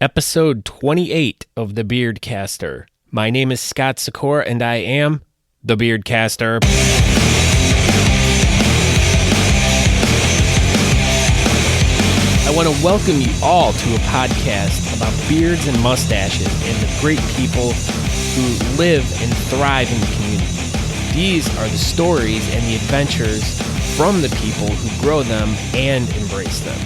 Episode 28 of The Beardcaster. My name is Scott Sikora, and I am The Beardcaster. I want to welcome you all to a podcast about beards and mustaches and the great people who live and thrive in the community. These are the stories and the adventures from the people who grow them and embrace them.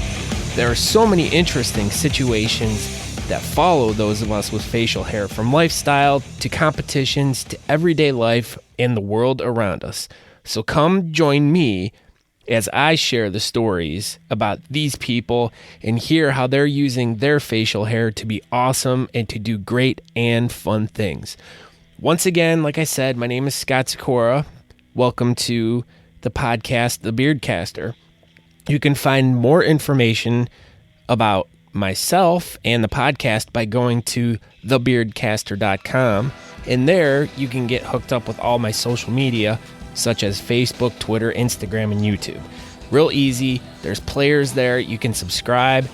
There are so many interesting situations that follow those of us with facial hair, from lifestyle to competitions to everyday life and the world around us. So come join me as I share the stories about these people and hear how they're using their facial hair to be awesome and to do great and fun things. Once again, like I said, my name is Scott Sikora. Welcome to the podcast, The Beardcaster. You can find more information about myself and the podcast by going to thebeardcaster.com, and there you can get hooked up with all my social media such as Facebook, Twitter, Instagram, and YouTube. Real easy. There's players there. You can subscribe.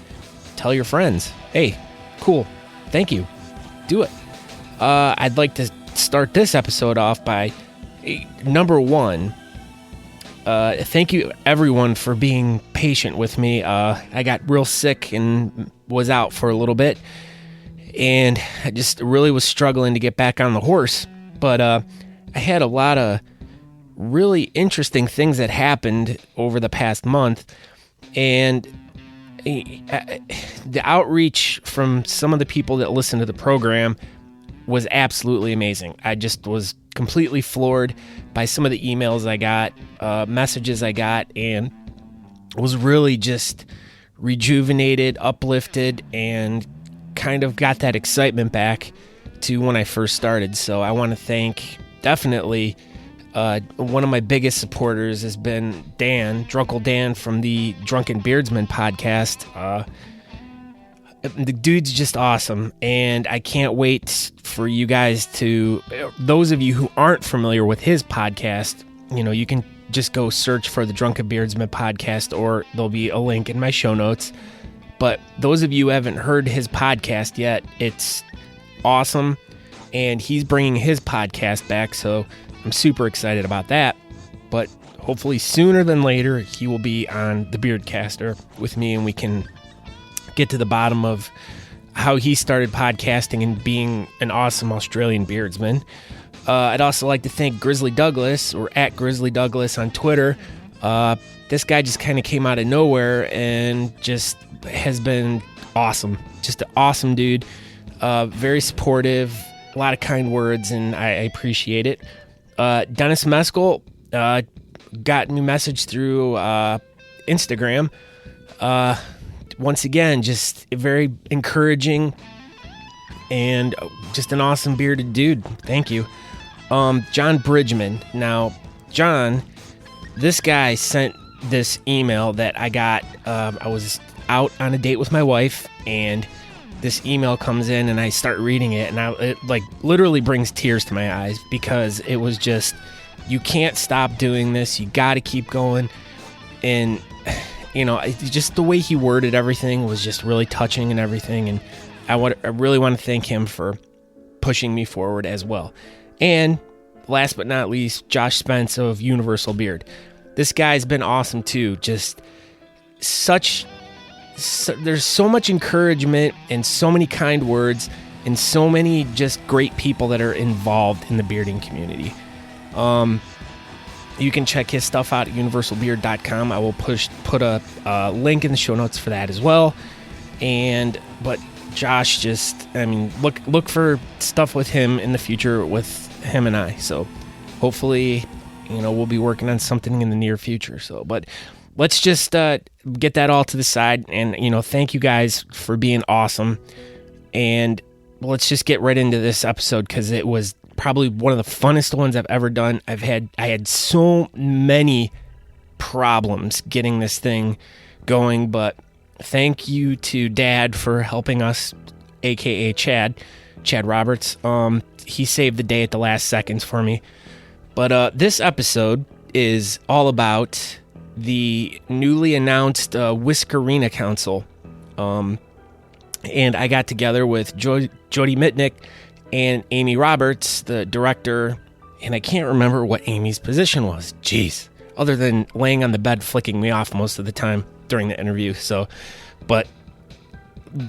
Tell your friends, hey, cool, thank you, do it. I'd like to start this episode off by number one, thank you everyone for being patient with me. I got real sick and was out for a little bit, and I just really was struggling to get back on the horse. But I had a lot of really interesting things that happened over the past month, and the outreach from some of the people that listen to the program was absolutely amazing. I just was completely floored by some of the emails I got, messages I got, and was really just rejuvenated, uplifted, and kind of got that excitement back to when I first started. So I want to thank definitely one of my biggest supporters has been Dan, Drunkle Dan from the Drunken Beardsman podcast. The dude's just awesome, and I can't wait for you guys to, those of you who aren't familiar with his podcast, you can just go search for the Drunken Beardsman podcast, or there'll be a link in my show notes. But those of you who haven't heard his podcast yet, it's awesome, and he's bringing his podcast back, so I'm super excited about that. But hopefully sooner than later, he will be on the Beardcaster with me, and we can get to the bottom of how he started podcasting and being an awesome Australian beardsman. I'd also like to thank Grizzly Douglas, or at Grizzly Douglas on Twitter. This guy just kind of came out of nowhere and just has been awesome. Just an awesome dude. Very supportive, a lot of kind words, and I appreciate it. Dennis Meskel got me a message through Instagram. Once again, just very encouraging and just an awesome bearded dude. Thank you. John Bridgman. Now, John, this guy sent this email that I got. I was out on a date with my wife, and this email comes in, and I start reading it, and it like literally brings tears to my eyes, because it was just, you can't stop doing this. You got to keep going. And just the way he worded everything was just really touching and everything, and I really want to thank him for pushing me forward as well. And last but not least, Josh Spence of Universal Beard. This guy's been awesome too. Just there's so much encouragement and so many kind words and so many just great people that are involved in the bearding community. You can check his stuff out at universalbeard.com. I will put a link in the show notes for that as well. But Josh, look for stuff with him in the future with him and I. So hopefully, we'll be working on something in the near future. So, but let's just get that all to the side, and thank you guys for being awesome. And let's just get right into this episode, because it was probably one of the funnest ones I've ever done. I had so many problems getting this thing going, but thank you to Dad for helping us, aka Chad Roberts. He saved the day at the last seconds for me. But this episode is all about the newly announced Whiskerina Council. and I got together with Jodi Mitnick and Amy Roberts, the director, and I can't remember what Amy's position was. Jeez. Other than laying on the bed flicking me off most of the time during the interview. So, but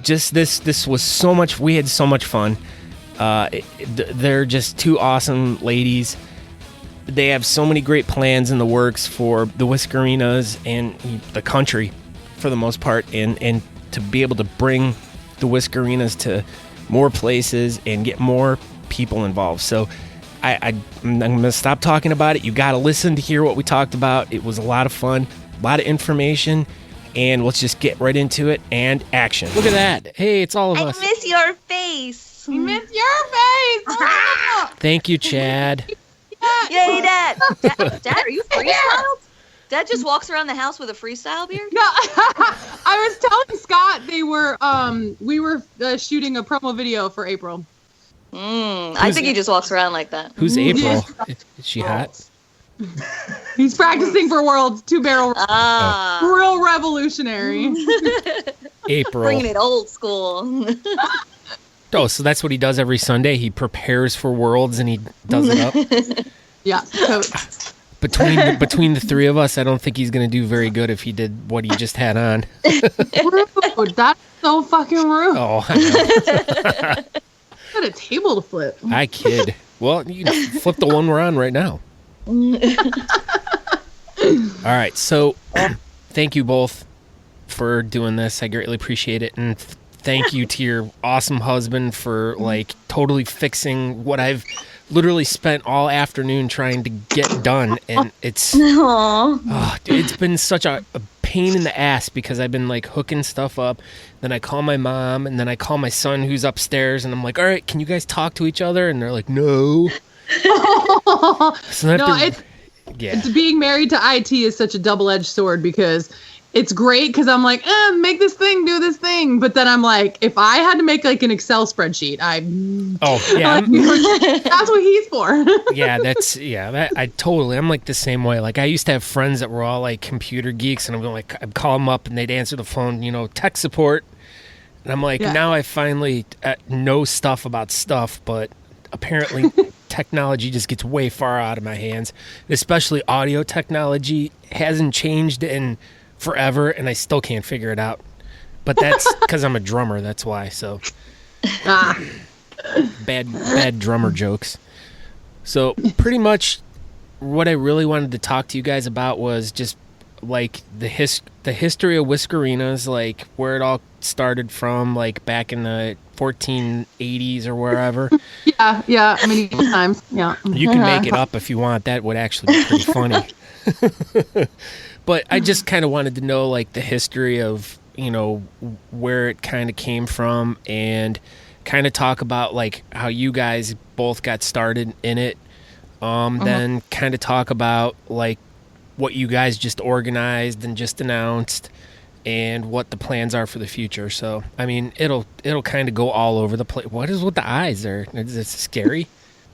just this was so much, we had so much fun. They're just two awesome ladies. They have so many great plans in the works for the Whiskerinas and the country for the most part, and to be able to bring the Whiskerinas to more places and get more people involved. So I'm going to stop talking about it. You got to listen to hear what we talked about. It was a lot of fun, a lot of information, and let's just get right into it and action. Look at that. Hey, it's all of us. I miss your face. I miss your face. Oh. Thank you, Chad. Yay, Dad. Dad, are you freestyled? Dad just walks around the house with a freestyle beard? No, I was telling Scott we were shooting a promo video for April. I think he just walks around like that. Who's April? Is she hot? He's practicing for Worlds, 2-barrel. Real revolutionary. April. Bringing it old school. Oh, so that's what he does every Sunday? He prepares for Worlds and he does it up? Yeah. Between the three of us, I don't think he's going to do very good if he did what he just had on. Rude. That's so fucking rude. Oh, I know. Got a table to flip. I kid. Well, you can flip the one we're on right now. All right, so thank you both for doing this. I greatly appreciate it, and thank you to your awesome husband for totally fixing what I've literally spent all afternoon trying to get done, and it's dude, it's been such a pain in the ass because I've been hooking stuff up. Then I call my mom, and then I call my son who's upstairs, and I'm like, all right, can you guys talk to each other? And they're like, no. So it's being married to IT is such a double-edged sword because it's great because I'm like, make this thing, do this thing. But then I'm like, if I had to make an Excel spreadsheet, that's what he's for. I'm the same way. I used to have friends that were all computer geeks, and I'd call them up and they'd answer the phone, tech support. And I'm like, now I finally know stuff about stuff, but apparently technology just gets way far out of my hands. Especially audio technology hasn't changed in forever, and I still can't figure it out. But that's because I'm a drummer. That's why. So bad drummer jokes. So pretty much what I really wanted to talk to you guys about was just the history of Whiskerinas, where it all started from, back in the 1480s or wherever. Yeah, many times. Yeah, you can make it up if you want. That would actually be pretty funny. But I just kind of wanted to know the history of where it kind of came from, and kind of talk about how you guys both got started in it. Then kind of talk about what you guys just organized and just announced, and what the plans are for the future. So I mean, it'll kind of go all over the place. What is with the eyes there? Is it scary?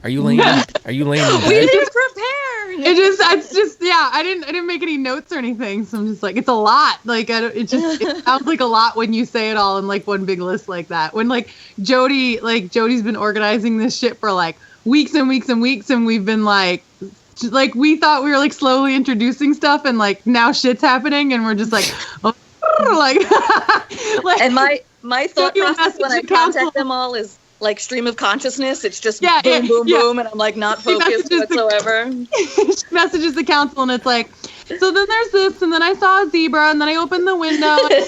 Are you laying? Are you laying in bed? We didn't prepare. It's just I didn't make any notes or anything, so I'm just it's a lot. It sounds like a lot when you say it all in one big list like that. When Jodi's been organizing this shit for weeks and weeks and weeks, and we've been we thought we were slowly introducing stuff, and now shit's happening, and we're just and my thought process when I contact them all is stream of consciousness. It's just boom, boom, and I'm not focused whatsoever. She messages the council, and it's so then there's this, and then I saw a zebra, and then I opened the window, and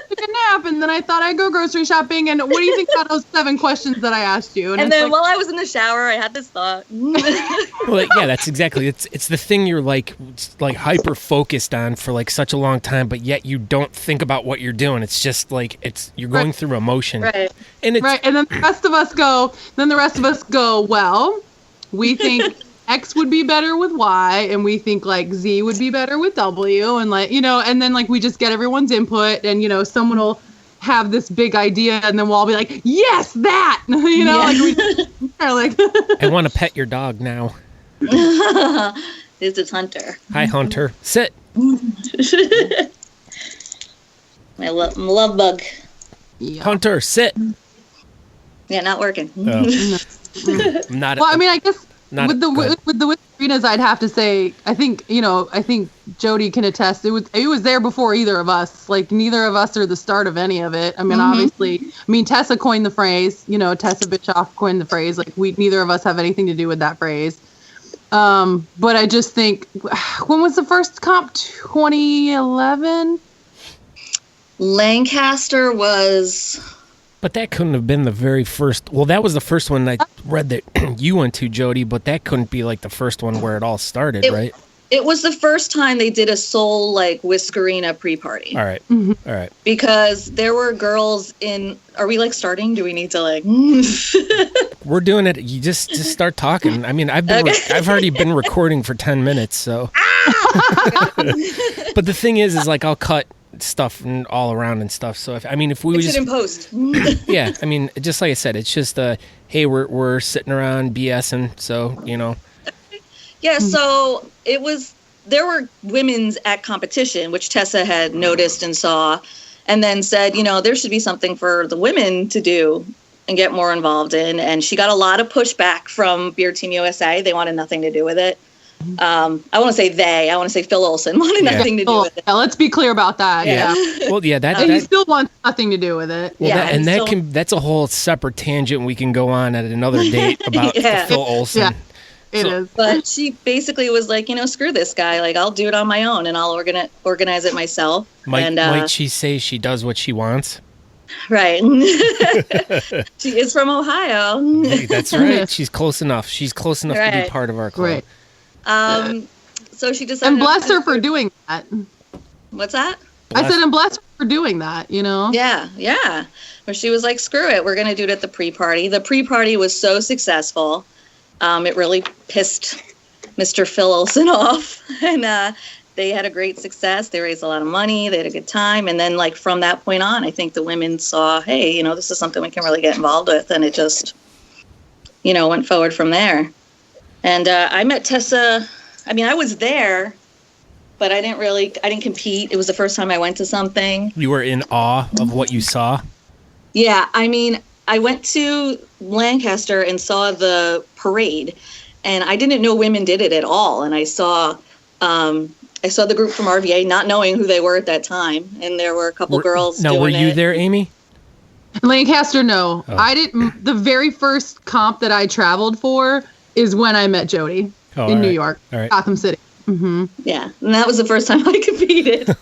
took a nap, and then I thought I'd go grocery shopping, and what do you think about those 7 questions that I asked you? And then while I was in the shower, I had this thought. Well, yeah, that's exactly. It's the thing you're hyper focused on for such a long time, but yet you don't think about what you're doing. It's just you're going through emotion, right? And then the rest of us go. Well, we think X would be better with Y, and we think Z would be better with W, and and then we just get everyone's input, and someone will have this big idea, and then we'll all be yes, that, we are I want to pet your dog now. This is Hunter. Hi, Hunter. Sit. My love bug. Yeah. Hunter, sit. Yeah, not working. Not. Well, I mean, I guess with the Whiskerina's, I'd have to say, I think Jodi can attest. It was there before either of us. Like, neither of us are the start of any of it. I mean, obviously, Tessa coined the phrase. Tessa Bischoff coined the phrase. Like, neither of us have anything to do with that phrase. But I just think, when was the first comp? 2011. Lancaster was. But that couldn't have been the very first. Well, that was the first one I read that you went to, Jodi, but that couldn't be like the first one where it all started, right? It was the first time they did a soul Whiskerina pre-party. All right. All right. Because there were girls in. Are we starting? Do we need to We're doing it. You just start talking. I mean, I've already been recording for 10 minutes, so. But the thing is I'll cut stuff and all around and stuff. So if we just in post. Yeah, I mean, just like I said, it's just hey, we're sitting around BSing, so Yeah, so there were women's at competition, which Tessa had noticed and saw, and then said, there should be something for the women to do and get more involved in. And she got a lot of pushback from Beard Team USA. They wanted nothing to do with it. I want to say I want to say Phil Olson wanted nothing to do with it. Yeah, let's be clear about that. Yeah. Well, yeah, he still wants nothing to do with it. Well, that's a whole separate tangent we can go on at another date about Phil Olson. Yeah, it is. But she basically was like, screw this guy. I'll do it on my own and I'll organize it myself. Might she say she does what she wants? Right. She is from Ohio. That's right. She's close enough. She's close enough to be part of our club. Right. So she decided. And bless her for doing that. What's that? I said, and bless her for doing that, Yeah. Where she was like, screw it, we're going to do it at the pre-party. The pre-party was so successful. It really pissed Mr. Phil Olson off. And they had a great success. They raised a lot of money. They had a good time. And then, from that point on, I think the women saw, hey, this is something we can really get involved with. And it just, went forward from there. And I met Tessa. I mean, I was there, but I didn't compete. It was the first time I went to something. You were in awe of what you saw? Yeah. I mean, I went to Lancaster and saw the parade, and I didn't know women did it at all. And I saw the group from RVA, not knowing who they were at that time. And there were a couple girls doing it. Now, were you there, Amy? Lancaster, no. Oh. I didn't. The very first comp that I traveled for is when I met Jodi in New York, Gotham City. Mm-hmm. Yeah, and that was the first time I competed.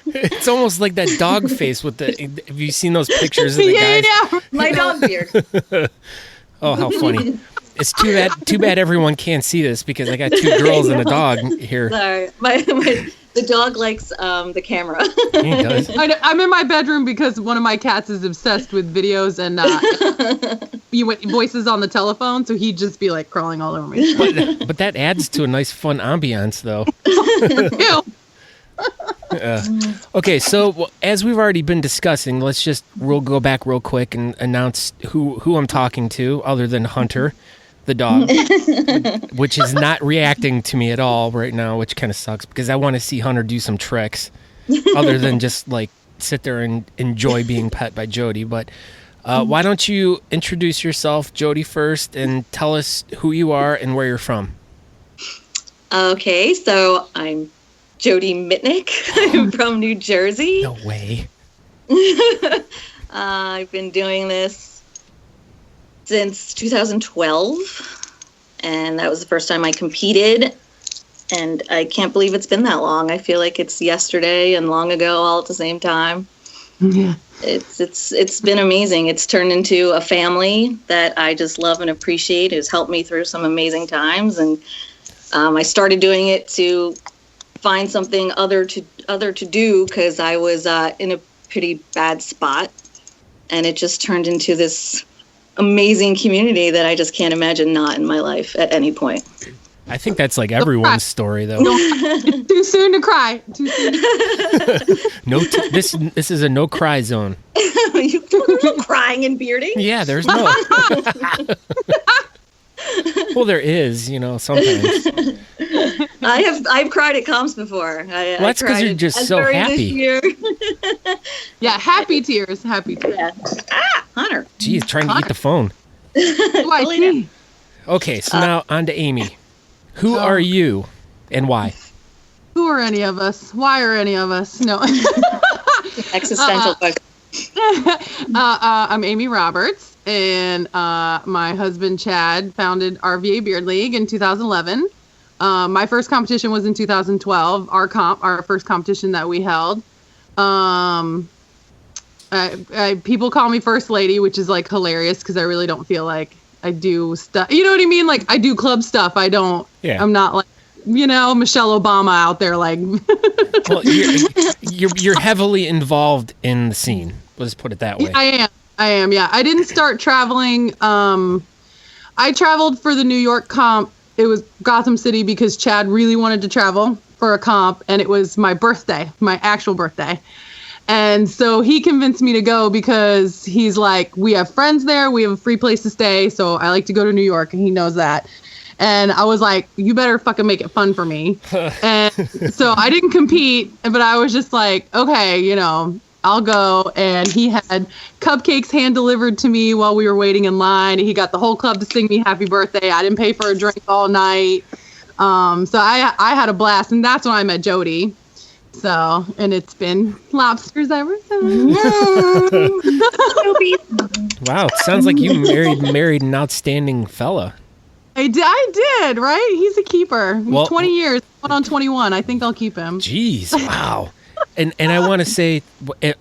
It's almost like that dog face with the. Have you seen those pictures of the guys? Yeah, my dog beard. Oh, how funny! It's too bad everyone can't see this because I got two girls and a dog here. Sorry, the dog likes the camera. He does. I'm in my bedroom because one of my cats is obsessed with videos and voices on the telephone, so he'd just be crawling all over me. But that adds to a nice, fun ambiance, though. Okay, so as we've already been discussing, we'll go back real quick and announce who I'm talking to, other than Hunter, the dog, which is not reacting to me at all right now, which kind of sucks because I want to see Hunter do some tricks, other than just sit there and enjoy being pet by Jodi. But why don't you introduce yourself, Jodi, first, and tell us who you are and where you're from? Okay, so I'm Jodi Mitnick. I'm from New Jersey. No way. I've been doing this since 2012, and that was the first time I competed, and I can't believe it's been that long. I feel like it's yesterday and long ago all at the same time. Yeah. It's been amazing. It's turned into a family that I just love and appreciate. It's helped me through some amazing times, and I started doing it to find something other to do because I was in a pretty bad spot, and it just turned into this amazing community that I just can't imagine not in my life at any point. I think that's everyone's story, though. Too soon to cry. Too soon. This is a no cry zone. No crying and bearding. Yeah, there's no. Well, there is, sometimes. I've cried at comps before. Well, that's because you're just so happy. Yeah, happy tears. Happy tears. Yeah. Ah, Hunter. Geez, trying to eat the phone. Okay, so now on to Amy. Who are you and why? Who are any of us? Why are any of us? No. Existential book. I'm Amy Roberts, and my husband Chad founded RVA Beard League in 2011. My first competition was in 2012. Our first competition that we held. People call me First Lady, which is like hilarious because I really don't feel like I do stuff. You know what I mean? Like I do club stuff. I don't. Yeah. I'm not like Michelle Obama out there like. Well, you're heavily involved in the scene. Let's put it that way. I am. Yeah. I didn't start traveling. I traveled for the New York comp. It was Gotham City because Chad really wanted to travel for a comp, and it was my birthday, my actual birthday. And so he convinced me to go because he's like, we have friends there. We have a free place to stay. So I like to go to New York, and he knows that. And I was like, you better fucking make it fun for me. And so I didn't compete, but I was just like, okay, I'll go. And he had cupcakes hand delivered to me while we were waiting in line. He got the whole club to sing me happy birthday. I didn't pay for a drink all night. So I had a blast. And that's when I met Jodi. So, and it's been lobsters ever since. Wow, it sounds like you married an outstanding fella. I did, right? He's a keeper. Well, 20 years, going on 21. I think I'll keep him. Jeez, wow. And I want to say,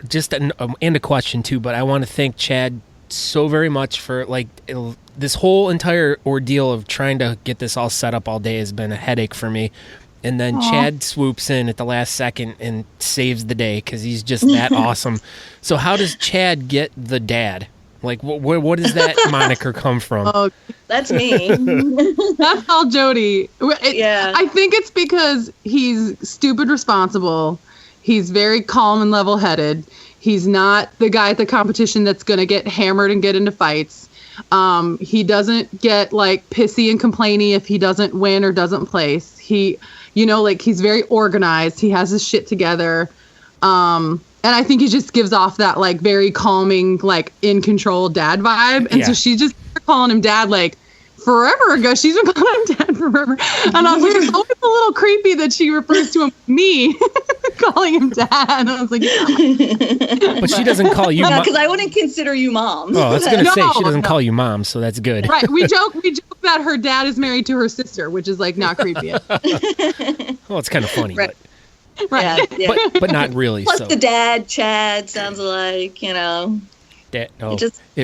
just and a question too, but I want to thank Chad so very much for this whole entire ordeal of trying to get this all set up all day has been a headache for me. And then Chad swoops in at the last second and saves the day because he's just that awesome. So how does Chad get the dad? Like, what does that moniker come from? Oh, that's me. That's all Jodi. Yeah. I think it's because he's stupid responsible. He's very calm and level-headed. He's not the guy at the competition that's going to get hammered and get into fights. He doesn't get pissy and complainy if he doesn't win or doesn't place. He's very organized. He has his shit together. And I think he just gives off that very calming, in control dad vibe. And so she just calling him dad forever ago. She's been calling him dad forever. And I was like, it's always a little creepy that she refers to him me calling him dad. And I was like, but she doesn't call you mom. Because I wouldn't consider you mom. Oh, I was going to say she doesn't call you mom, so that's good. Right. We joke that her dad is married to her sister, which is not creepy. Well, it's kind of funny, right. But right. Yeah. But not really. Plus the dad, Chad, sounds like, it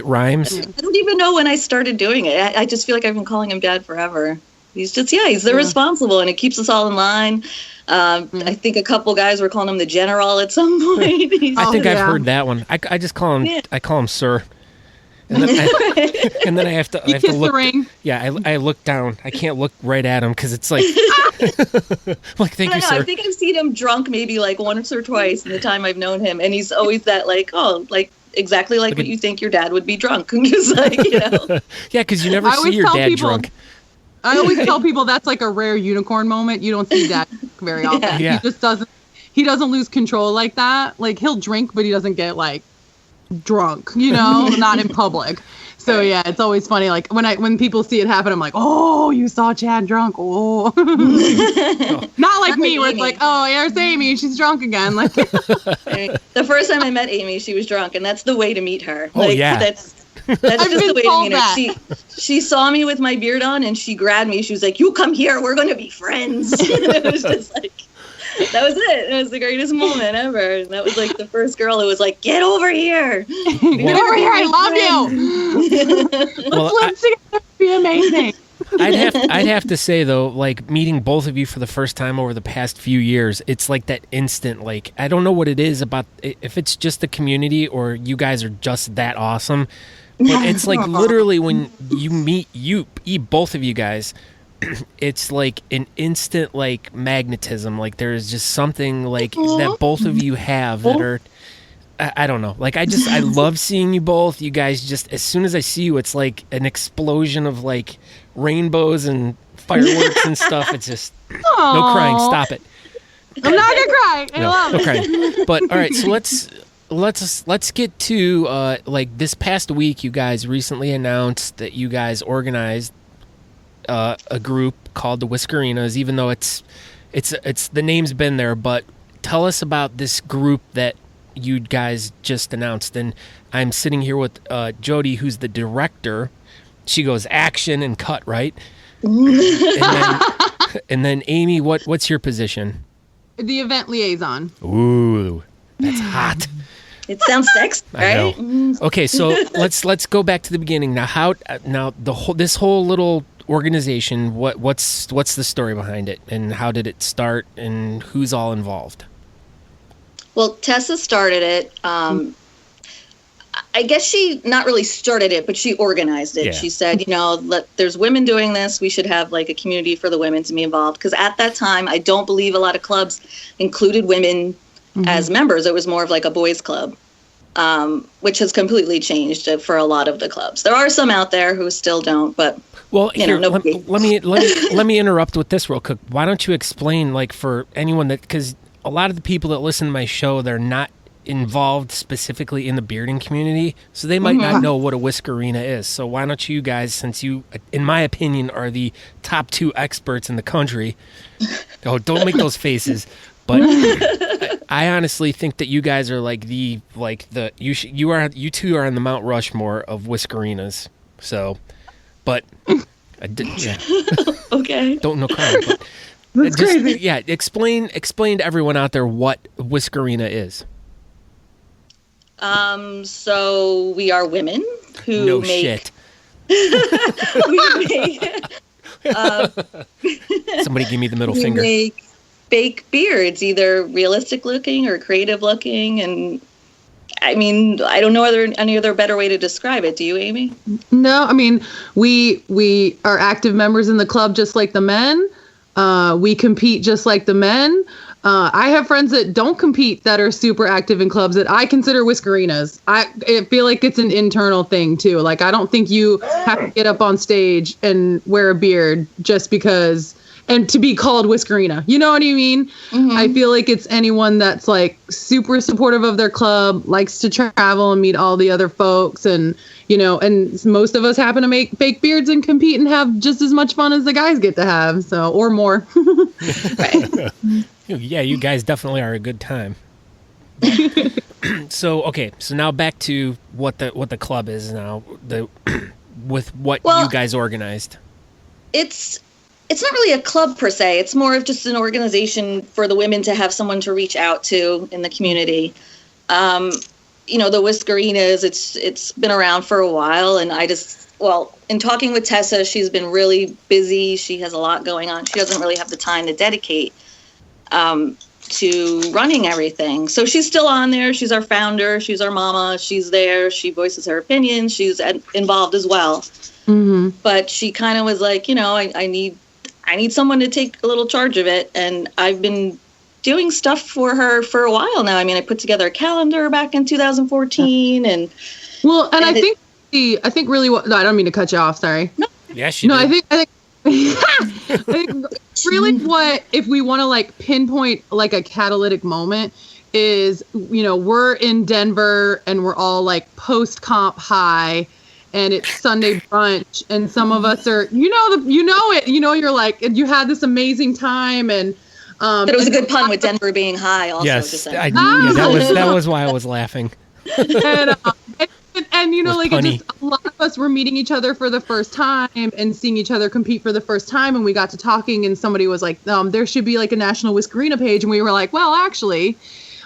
rhymes. I don't even know when I started doing it. I just feel like I've been calling him dad forever. He's just, he's the responsible, and it keeps us all in line. I think a couple guys were calling him the general at some point. I think I've heard that one. I just call him, I call him sir. And then I have to kiss look. The ring. Yeah, I look down. I can't look right at him because it's like, thank you, sir. I think I've seen him drunk maybe once or twice in the time I've known him, and he's always that exactly like what you think your dad would be drunk. Just Yeah, because you never see your dad drunk. I always tell people that's a rare unicorn moment. You don't see dad very often. Yeah. He doesn't lose control like that. He'll drink, but he doesn't get drunk, not in public. So yeah, it's always funny. When people see it happen, I'm like, oh, you saw Chad drunk. Oh, not like me, where it's oh, there's Amy. She's drunk again. The first time I met Amy, she was drunk, and that's the way to meet her. Oh yeah. That's just the way to meet her. She saw me with my beard on, and she grabbed me. She was like, "You come here. We're going to be friends." And it was just that was it. It was the greatest moment ever. That was the first girl who was like, "Get over here. Get over here. I love you." Let's together. Be amazing. I'd have to say though, meeting both of you for the first time over the past few years, it's that instant. I don't know what it is about, if it's just the community or you guys are just that awesome, but it's literally when you meet both of you guys. It's an instant magnetism. There's just something that both of you have that are, I don't know. I love seeing you both. You guys just, as soon as I see you, it's an explosion of rainbows and fireworks and stuff. It's just no crying. Stop it. I'm not gonna cry. I love no it. crying. But all right, so let's get to like this past week. You guys recently announced that you guys organized a group called the Whiskerina's, even though it's the name's been there. But tell us about this group that you guys just announced. And I'm sitting here with Jodi, who's the director. She goes action and cut, right? and then Amy, what's your position? The event liaison. Ooh, that's hot. It sounds sexy, right? I know. Okay, so let's go back to the beginning. Now this whole little organization, what's the story behind it, and how did it start, and who's all involved? Well, Tessa started it. I guess she not really started it, but she organized it. Yeah. She said, there's women doing this. We should have like a community for the women to be involved. Because at that time, I don't believe a lot of clubs included women as members. It was more of like a boys club, which has completely changed for a lot of the clubs. There are some out there who still don't, but well, let me interrupt with this real quick. Why don't you explain, like, for anyone because a lot of the people that listen to my show, they're not involved specifically in the bearding community, so they might not know what a Whiskerina is. So why don't you guys, since you, in my opinion, are the top 2 experts in the country, don't make those faces, but I honestly think that you guys are you two are on the Mount Rushmore of Whiskerinas. So, but yeah. Okay, don't know crying, but that's crazy. Yeah, explain to everyone out there what Whiskerina is. So we are women who make... Somebody give me the middle finger. We make fake beards, either realistic looking or creative looking. And I mean, I don't know any other better way to describe it. Do you, Amy? No, I mean, we are active members in the club just like the men. We compete just like the men. I have friends that don't compete that are super active in clubs that I consider Whiskerinas. I feel like it's an internal thing too. Like, I don't think you have to get up on stage and wear a beard just because, and to be called Whiskerina. You know what I mean? Mm-hmm. I feel like it's anyone that's like super supportive of their club, likes to travel and meet all the other folks, and and most of us happen to make fake beards and compete and have just as much fun as the guys get to have, so, or more. Right. Yeah, you guys definitely are a good time. So now back to what the club is now, with what you guys organized. It's not really a club per se. It's more of just an organization for the women to have someone to reach out to in the community. The Whiskerina's, it's been around for a while, and in talking with Tessa, she's been really busy. She has a lot going on. She doesn't really have the time to dedicate to running everything. So she's still on there. She's our founder. She's our mama. She's there. She voices her opinion. She's involved as well. Mm-hmm. But she kind of was like, I need someone to take a little charge of it. And I've been doing stuff for her for a while now. I mean, I put together a calendar back in 2014, I think really what, no, I don't mean to cut you off. Sorry. No. Yeah, she did. I think I think really what, if we want to like pinpoint like a catalytic moment, is, we're in Denver and we're all like post comp high, and it's Sunday brunch, and some of us are, you're like, you had this amazing time, and but it was a good pun with Denver being high also. Yes, that was why I was laughing. And a lot of us were meeting each other for the first time and seeing each other compete for the first time, and we got to talking, and somebody was like, there should be like a national Whiskerina page, and we were like, well, actually,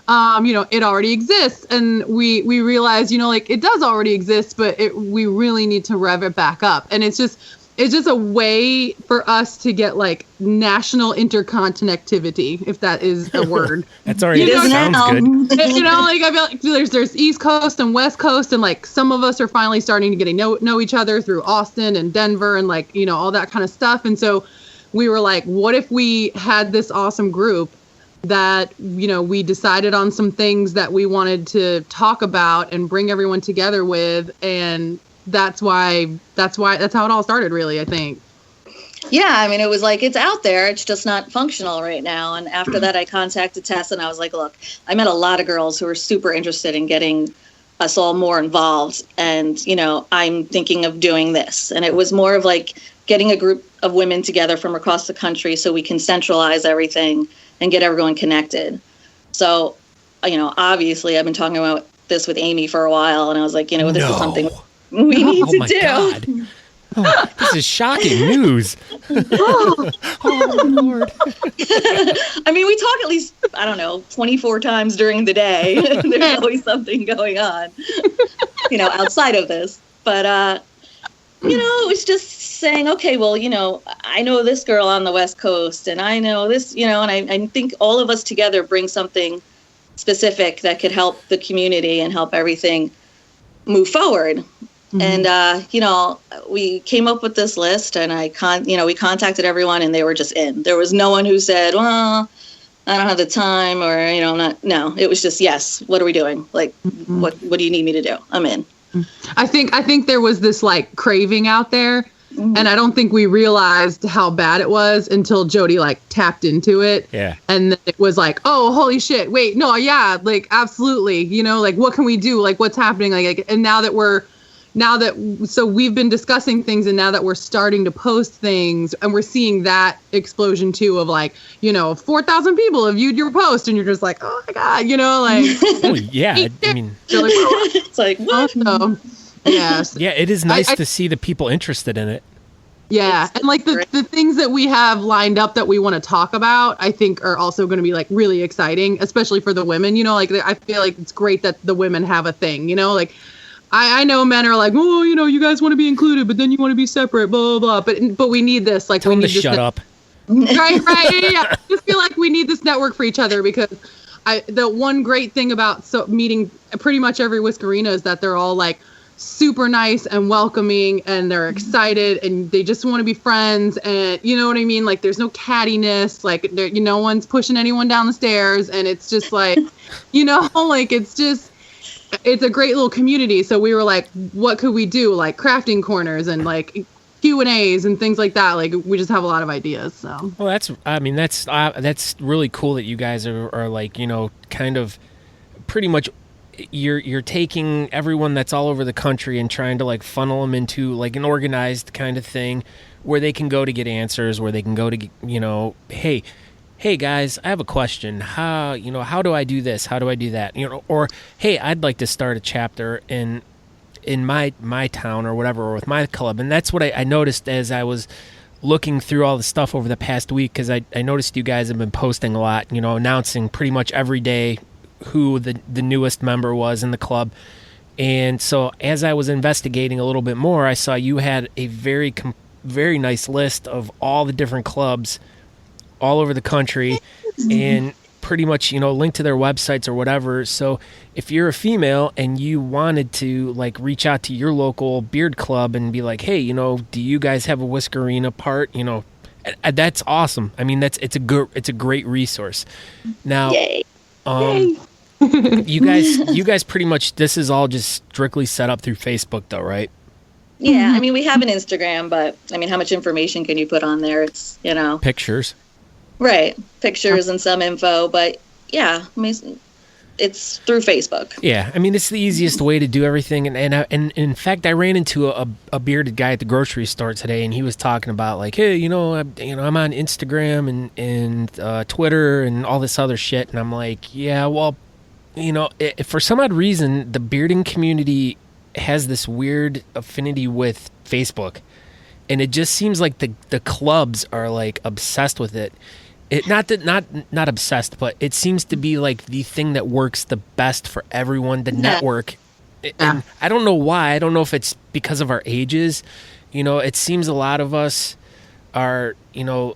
it already exists, and we realized, it does already exist, but we really need to rev it back up, and it's just a way for us to get like national interconnectivity, if that is a word. That's already sounds good. I feel like there's East Coast and West Coast, and like some of us are finally starting to know each other through Austin and Denver and like, all that kind of stuff. And so we were like, what if we had this awesome group that, we decided on some things that we wanted to talk about and bring everyone together with, and that's how it all started, really, I think. Yeah, I mean, it was like, it's out there, it's just not functional right now. And after that, I contacted Tess and I was like, look, I met a lot of girls who were super interested in getting us all more involved. And, you know, I'm thinking of doing this. And it was more of like getting a group of women together from across the country so we can centralize everything and get everyone connected. So, you know, obviously I've been talking about this with Amy for a while, and I was like, you know, this is something we need to do. God. Oh, this is shocking news. Oh, Lord. I mean, we talk at least, I don't know, 24 times during the day. There's always something going on, you know, outside of this. But, you know, it was just saying, okay, well, you know, I know this girl on the West Coast, and I know this, you know, and I think all of us together bring something specific that could help the community and help everything move forward. Mm-hmm. And, you know, we came up with this list, and we contacted everyone, and they were just in. There was no one who said, well, I don't have the time, or, you know, no, it was just, yes, what are we doing? Like, what do you need me to do? I'm in. I think there was this like craving out there, and I don't think we realized how bad it was until Jodi like tapped into it. Yeah. And then it was like, oh, holy shit. Wait, no, yeah, like absolutely. You know, like what can we do? Like what's happening? Like, and so we've been discussing things, and now that we're starting to post things, and we're seeing that explosion too of like, you know, 4,000 people have viewed your post, and you're just like, oh my God, you know, like. Oh yeah, I mean, you're like, it's like what? Yes. Yeah, it is nice to see the people interested in it. Yeah, and like the things that we have lined up that we want to talk about, I think are also going to be like really exciting, especially for the women. You know, like I feel like it's great that the women have a thing. You know, like. I know men are like, oh, you know, you guys want to be included, but then you want to be separate, blah, blah, blah. But we need this. Like, Tell we them need to this. Shut up. Right. Yeah. I just feel like we need this network for each other, because the one great thing about meeting pretty much every Whiskerina is that they're all like super nice and welcoming, and they're excited, and they just want to be friends. And you know what I mean? Like, there's no cattiness. Like, no one's pushing anyone down the stairs. And it's just like, you know, like it's a great little community. So we were like, what could we do? Like crafting corners and like Q&As and things like that. Like we just have a lot of ideas. So. Well, that's really cool that you guys are like, you know, kind of pretty much you're taking everyone that's all over the country and trying to like funnel them into like an organized kind of thing where they can go to get answers, where they can go to, you know, hey guys, I have a question. How do I do this? How do I do that? You know, or hey, I'd like to start a chapter in my town or whatever, or with my club. And that's what I noticed as I was looking through all the stuff over the past week, because I noticed you guys have been posting a lot, you know, announcing pretty much every day who the newest member was in the club. And so as I was investigating a little bit more, I saw you had a very nice list of all the different clubs all over the country, and pretty much, you know, link to their websites or whatever. So if you're a female and you wanted to like reach out to your local beard club and be like, hey, you know, do you guys have a Whiskerina part? You know, that's awesome. I mean, it's a great resource. Now, Yay. you guys pretty much, this is all just strictly set up through Facebook though, right? Yeah, I mean, we have an Instagram, but I mean, how much information can you put on there? It's, you know, pictures. Right. Pictures and some info, but yeah, I mean, it's through Facebook. Yeah, I mean, it's the easiest way to do everything. And in fact, I ran into a bearded guy at the grocery store today, and he was talking about like, hey, I'm on Instagram and Twitter and all this other shit. And I'm like, yeah, well, you know, for some odd reason, the bearding community has this weird affinity with Facebook, and it just seems like the clubs are like obsessed with it. Not obsessed, but it seems to be like the thing that works the best for everyone to network. And I don't know why. I don't know if it's because of our ages. You know, it seems a lot of us are, you know,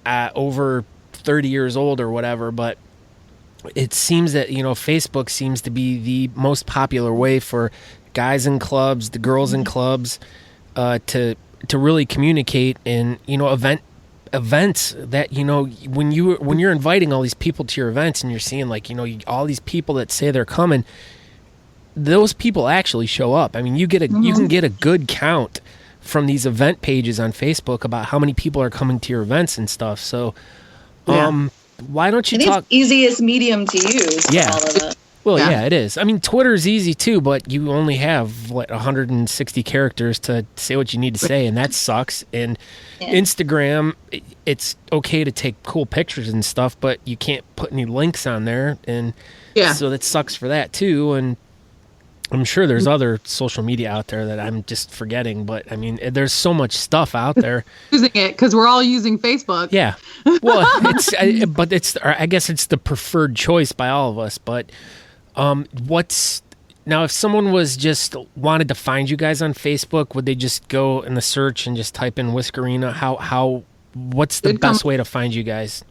over 30 years old or whatever, but it seems that, you know, Facebook seems to be the most popular way for guys in clubs, the girls in clubs, to really communicate and, you know, events that, you know, when you're inviting all these people to your events and you're seeing like, you know, all these people that say they're coming, those people actually show up. I mean, you can get a good count from these event pages on Facebook about how many people are coming to your events and stuff. So, why don't you talk? It's easiest medium to use. For all of it. Well, yeah, it is. I mean, Twitter's easy too, but you only have 160 characters to say what you need to say, and that sucks. And Instagram, it's okay to take cool pictures and stuff, but you can't put any links on there, and so that sucks for that too. And I'm sure there's other social media out there that I'm just forgetting, but I mean, there's so much stuff out there. Using it because we're all using Facebook. Yeah, well, I guess it's the preferred choice by all of us, but. Now, if someone was just wanted to find you guys on Facebook, would they just go in the search and just type in Whiskerina? What's the best way to find you guys?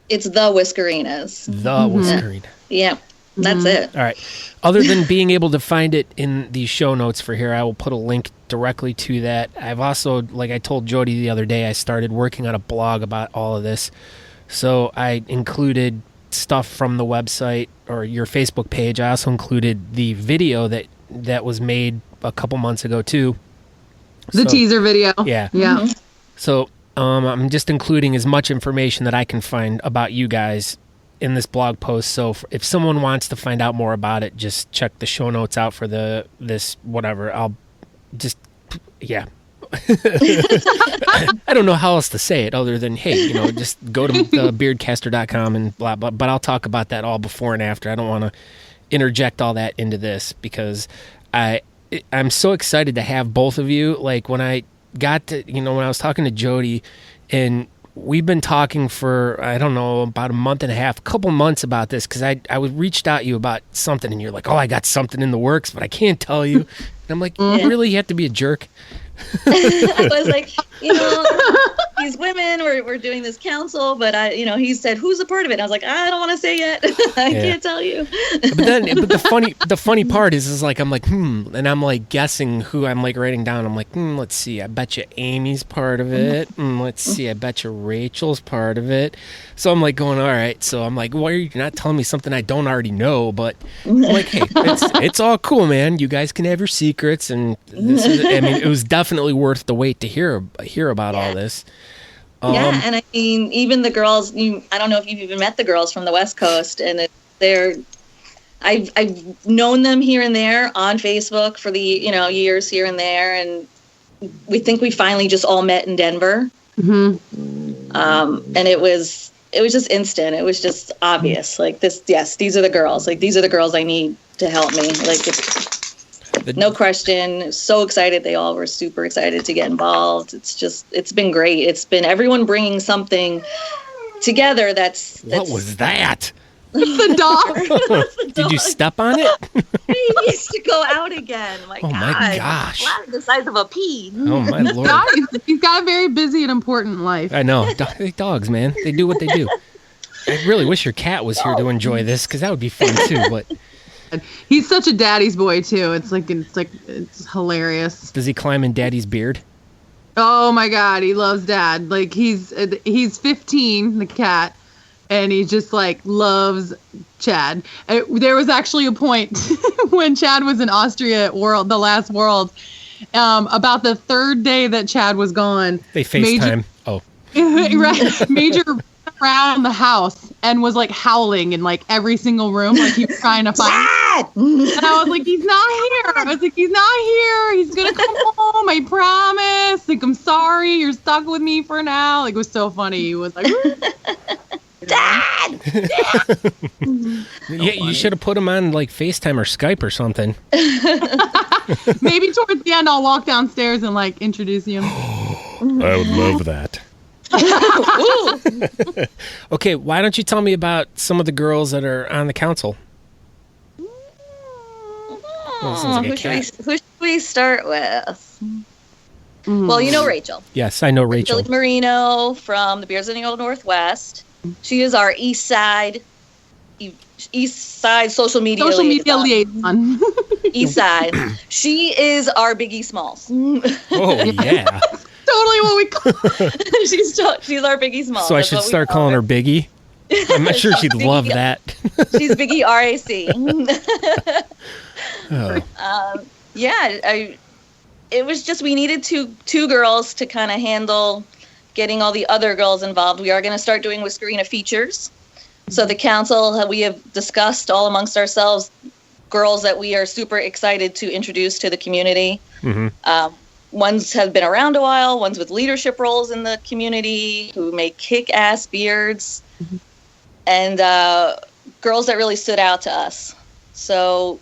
It's the Whiskerinas. The Whiskerina. Yeah, that's it. All right. Other than being able to find it in the show notes for here, I will put a link directly to that. I've also, like I told Jodi the other day, I started working on a blog about all of this. So I included stuff from the website or your Facebook page. I also included the video that was made a couple months ago too. The teaser video. Yeah. Yeah. So I'm just including as much information that I can find about you guys in this blog post. So if someone wants to find out more about it, just check the show notes out for this whatever. I'll just I don't know how else to say it other than, hey, just go to beardcaster.com and blah, blah. But I'll talk about that all before and after. I don't want to interject all that into this because I'm so excited to have both of you. Like when I got to, when I was talking to Jodi, and we've been talking for, I don't know, about a month and a half, a couple months about this because I reached out to you about something and you're like, oh, I got something in the works, but I can't tell you. And I'm like, really? You have to be a jerk? I was like, these women we're doing this council, but he said, who's a part of it? And I was like, I don't want to say yet. I can't tell you. But the funny part is like, I'm like, and I'm like guessing who I'm like writing down. I'm like, let's see. I bet you Amy's part of it. Let's see. I bet you Rachel's part of it. So I'm like going, all right. So I'm like, why are you not telling me something I don't already know? But I'm like, hey, it's all cool, man. You guys can have your secrets. And it was definitely worth the wait to hear about all this. And I mean, even the girls. I don't know if you've even met the girls from the West Coast, and I've known them here and there on Facebook for the years here and there, and we think we finally just all met in Denver. And it was just instant. It was just obvious. Like this, yes, these are the girls. Like these are the girls I need to help me. Like no question. So excited. They all were super excited to get involved. It's been great. It's been everyone bringing something together. What was that? It's the dog. Did you step on it? He needs to go out again. My gosh. The size of a pea. Oh my Lord. He's got a very busy and important life. I know. Dogs, man. They do what they do. I really wish your cat was here to enjoy this because that would be fun too. But he's such a daddy's boy too. It's hilarious. Does he climb in daddy's beard? Oh my God, he loves dad. Like he's 15, the cat, and he just like loves Chad. There was actually a point when Chad was in Austria at the last World, about the third day that Chad was gone. They FaceTime. Right. Major around the house and was like howling in like every single room, like he was trying to find Dad! And I was like, he's not here. I was like, he's not here. He's gonna come home. I promise. Like, I'm sorry. You're stuck with me for now. Like, it was so funny. He was like, Dad! Yeah, you should have put him on like FaceTime or Skype or something. Maybe towards the end I'll walk downstairs and like introduce him. I would love that. Okay, why don't you tell me about some of the girls that are on the council? Who should we start with? Well, you know Rachel. Yes, I know Rachel. Rachel Marino from the Bears in the Old Northwest. She is our East Side social media liaison. East Side. She is our Biggie Smalls. Oh yeah. Totally what we call she's our Biggie Smalls. So I should start calling her Biggie? I'm not sure she'd love that. She's Biggie RAC. it was just, we needed two girls to kind of handle getting all the other girls involved. We are going to start doing Whiskerina features. So the council, we have discussed all amongst ourselves girls that we are super excited to introduce to the community. Ones have been around a while, ones with leadership roles in the community who make kick-ass beards, and girls that really stood out to us. So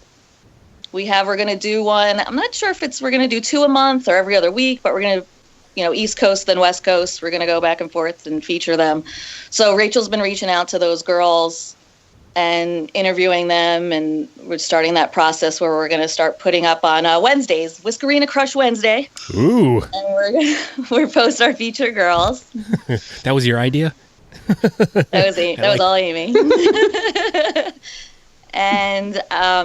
we're going to do one. I'm not sure if we're going to do 2 a month or every other week, but we're going to, East Coast, then West Coast. We're going to go back and forth and feature them. So Rachel's been reaching out to those girls and interviewing them, and we're starting that process where we're going to start putting up on Wednesdays, Whiskerina Crush Wednesday. Ooh. And we're post our feature girls. That was your idea? That was all Amy. And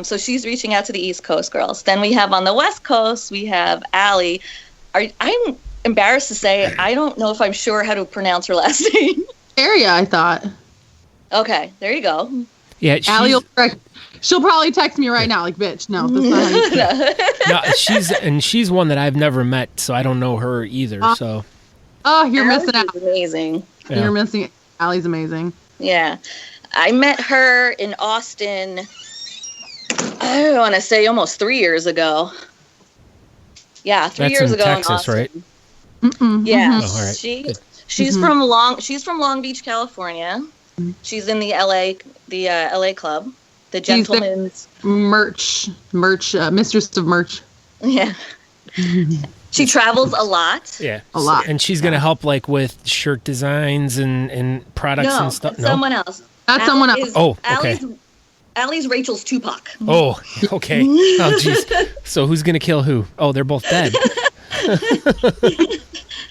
so she's reaching out to the East Coast girls. Then we have on the West Coast, we have Allie. I'm embarrassed to say, I don't know if I'm sure how to pronounce her last name. Area, I thought. Okay, there you go. Yeah, Allie will correct. She'll probably text me right now, like, bitch, no, that's not how you say it. No, she's one that I've never met, so I don't know her either. So. Oh, you're missing out. Amazing. Yeah. You're missing. Allie's amazing. Yeah, I met her in Austin. I want to say almost 3 years ago. Yeah, 3 years ago Texas, in Austin. right? Yeah, Oh, all right. She's from Long Beach, California. She's in the LA club, the Gentleman's merch, mistress of merch. Yeah. She travels a lot. Yeah, a lot, and she's gonna help like with shirt designs and products and stuff. No, someone else. That's someone else. Oh, okay. Allie's Rachel's Tupac. Oh, okay. Oh, jeez. So who's gonna kill who? Oh, they're both dead.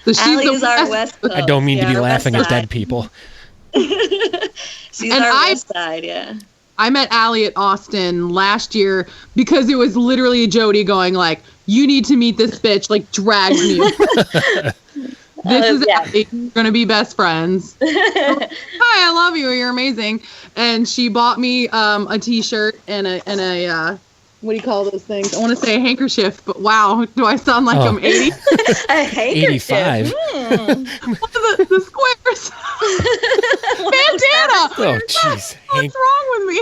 So Allie's our West Coast. I don't mean to be laughing at dead people. She's our West Side, yeah. I met Allie at Austin last year because it was literally Jodi going like, you need to meet this bitch, like dragged me. This is Allie. We're going to be best friends. Hi, I love you. You're amazing. And she bought me a t-shirt and a what do you call those things? I want to say a handkerchief, but wow, do I sound like I'm 80? A handkerchief. 85. The squares. Bandana. Oh, jeez. What's wrong with me?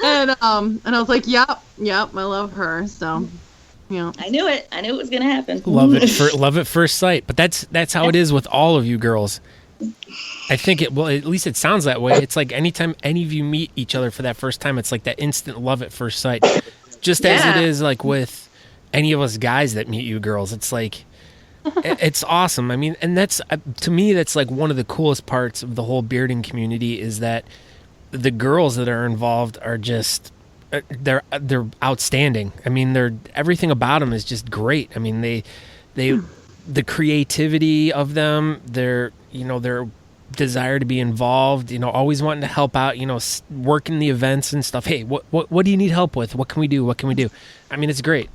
And I was like, yep, I love her. So, I knew it. I knew it was gonna happen. Love it first sight. But that's how it is with all of you girls. I think at least it sounds that way. It's like anytime any of you meet each other for that first time, it's like that instant love at first sight. Just as it is like with any of us guys that meet you girls. It's like, it's awesome. I mean, and that's, to me, that's like one of the coolest parts of the whole bearding community is that the girls that are involved are just, they're outstanding. I mean, everything about them is just great. I mean, the creativity of them, their desire to be involved, always wanting to help out, working the events and stuff. Hey, what do you need help with? What can we do? I mean, it's great.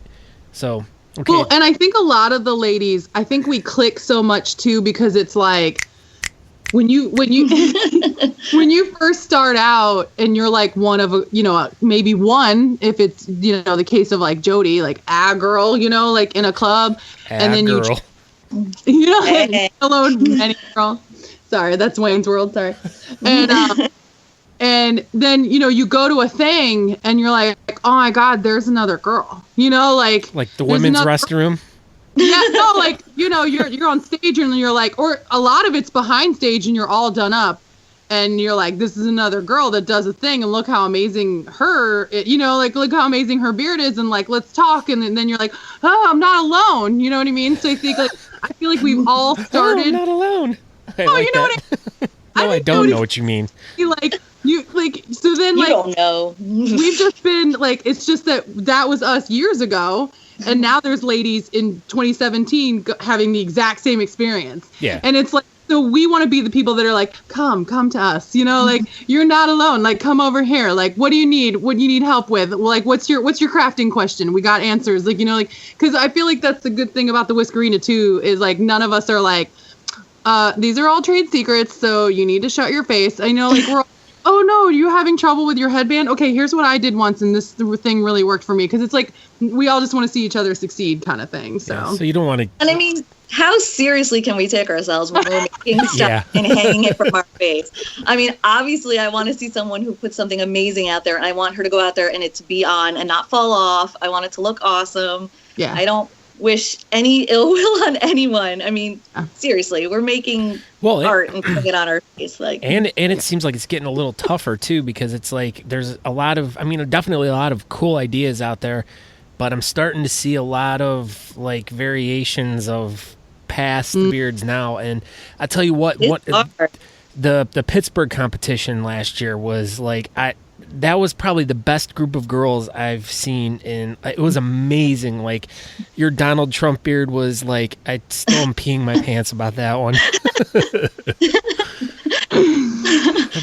So, okay. Well, and I think a lot of the ladies, I think we click so much too, because it's like when you when you first start out and you're like one of maybe one, if it's the case of like Jodi, like a girl, like in a club, and then girl. Hello, any girl. Sorry, that's Wayne's World. Sorry. And then, you go to a thing and you're like, oh my God, there's another girl, like the women's restroom. Yeah, no, like, you're on stage and you're like, or a lot of it's behind stage and you're all done up and you're like, this is another girl that does a thing and look how amazing look how amazing her beard is and like, let's talk. And then you're like, oh, I'm not alone. You know what I mean? So I think I feel like we've all started. I'm not alone. What I No, I don't know what you mean. So then, like, you don't know. We've just been like, it's just that was us years ago, and now there's ladies in 2017 having the exact same experience. Yeah, and it's like, so we want to be the people that are like, come to us, like you're not alone. Like, come over here. Like, what do you need? What do you need help with? Like, what's your crafting question? We got answers. Like, because I feel like that's the good thing about the Whiskerina too, is like none of us are like, these are all trade secrets, so you need to shut your face. I know, like, we're all, oh no, you having trouble with your headband? Okay, here's what I did once, and this thing really worked for me, because it's like we all just want to see each other succeed kind of thing. So, so you don't want to. And I mean, how seriously can we take ourselves when we're making stuff and hanging it from our face? I mean, obviously, I want to see someone who puts something amazing out there, and I want her to go out there and it to be on and not fall off. I want it to look awesome. Yeah. I don't wish any ill will on anyone. I mean, seriously, we're making art and putting it on our face, like, and it seems like it's getting a little tougher too, because it's like there's a lot of, I mean, definitely a lot of cool ideas out there, but I'm starting to see a lot of like variations of past beards now. And I tell you what the Pittsburgh competition last year was like, that was probably the best group of girls I've seen it was amazing. Like your Donald Trump beard was like, I still am peeing my pants about that one.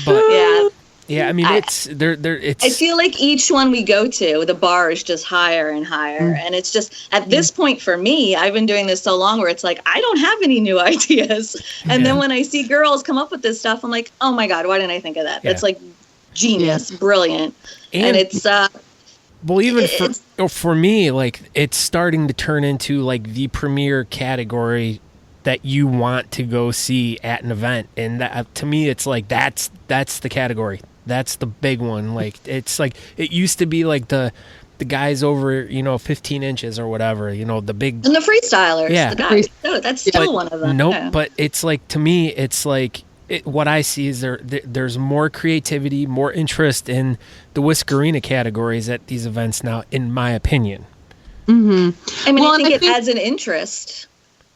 But, yeah, I mean, it's I feel like each one we go to, the bar is just higher and higher. And it's just, at this point for me, I've been doing this so long where it's like, I don't have any new ideas. And then when I see girls come up with this stuff, I'm like, oh my God, why didn't I think of that? That's like genius, brilliant. And it's well, even for me, like, it's starting to turn into like the premier category that you want to go see at an event. And that, to me, it's like that's the category. That's the big one. Like, it's like, it used to be like the guys over, 15 inches or whatever, the big, and the freestylers, the guys. No, that's still one of them. Nope. But it's like, to me, it's like, what I see is there's more creativity, more interest in the Whiskerina categories at these events now, in my opinion. Mm-hmm. I mean, I think it adds an interest.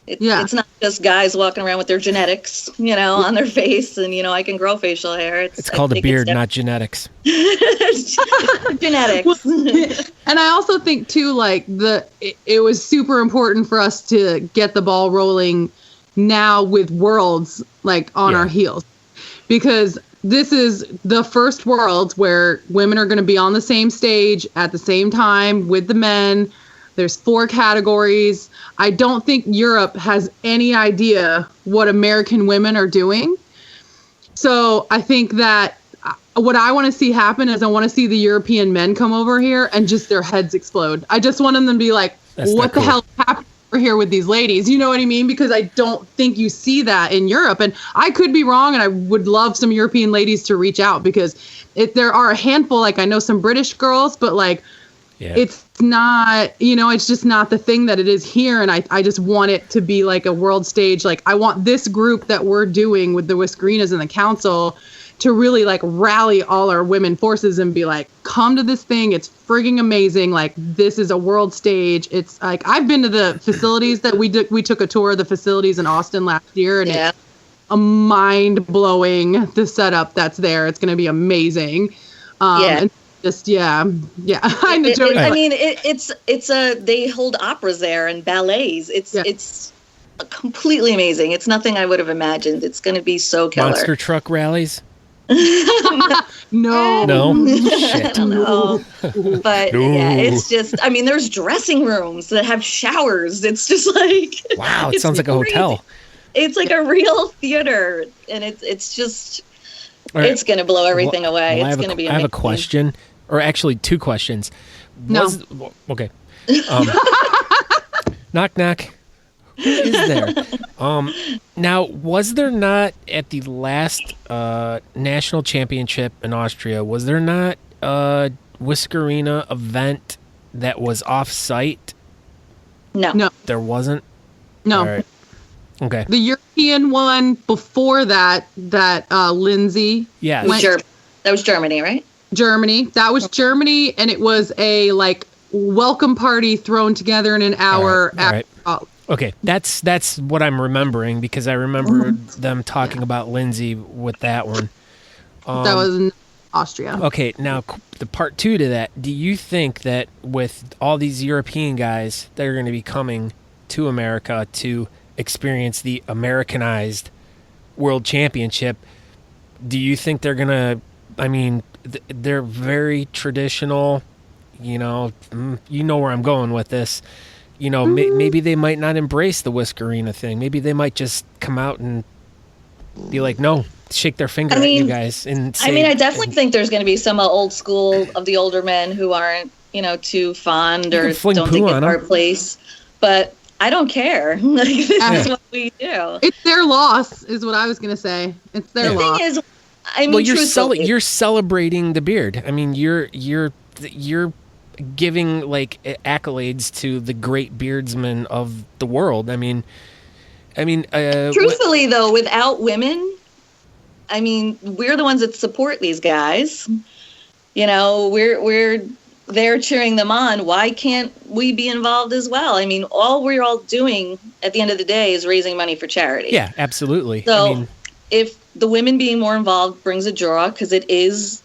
It's not just guys walking around with their genetics, on their face, and I can grow facial hair. It's called a beard, not genetics. Genetics. And I also think too, like it was super important for us to get the ball rolling now with Worlds like on our heels, because this is the first Worlds where women are going to be on the same stage at the same time with the men. There's 4 categories. I don't think Europe has any idea what American women are doing. So I think that what I want to see happen is I want to see the European men come over here and just their heads explode. I just want them to be like, what the hell happened over here with these ladies? You know what I mean? Because I don't think you see that in Europe. And I could be wrong, and I would love some European ladies to reach out, because there are a handful, like I know some British girls, but like, it's not, it's just not the thing that it is here. And I just want it to be like a world stage. Like, I want this group that we're doing with the Whiskerinas and the council to really like rally all our women forces and be like, come to this thing. It's frigging amazing. Like, this is a world stage. It's like, I've been to the facilities that we took a tour of the facilities in Austin last year, and it's a mind blowing, the setup that's there. It's going to be amazing. And just I know, Jodi. I mean, they hold operas there and ballets. It's completely amazing. It's nothing I would have imagined. It's going to be so killer. Monster truck rallies. No. Shit. I don't know. But it's just, I mean, there's dressing rooms that have showers. It's just like, wow, it sounds like a hotel. It's like a real theater, and it's just, it's going to blow everything away. It's going to be amazing. I have a question, or actually 2 questions. Okay. Knock, knock. Who is there? Now, was there not at the last national championship in Austria, was there not a Whiskerina event that was off-site? No. There wasn't? No. All right. Okay. The European one before that Lindsay. Yeah. That was Germany, right? Germany. That was Germany, and it was a like welcome party thrown together in an hour after. Right. Okay, that's what I'm remembering, because I remember them talking about Lindsay with that one. That was in Austria. Okay, now the part 2 to that. Do you think that with all these European guys that are going to be coming to America to experience the Americanized World Championship, do you think they're going to, I mean, they're very traditional, you know where I'm going with this. Maybe they might not embrace the Whiskerina thing. Maybe they might just come out and be like, no, shake their finger at you guys and say, I definitely think there's going to be some old school of the older men who aren't, too fond or don't think it's our place. But I don't care. Like, this is what we do. It's their loss, is what I was going to say. It's their loss. The thing is, you're celebrating the beard. I mean, you're giving like accolades to the great beardsmen of the world. I mean, truthfully though, without women, we're the ones that support these guys. We're there cheering them on. Why can't we be involved as well? All we're all doing at the end of the day is raising money for charity. Yeah, absolutely. So if the women being more involved brings a draw, because it is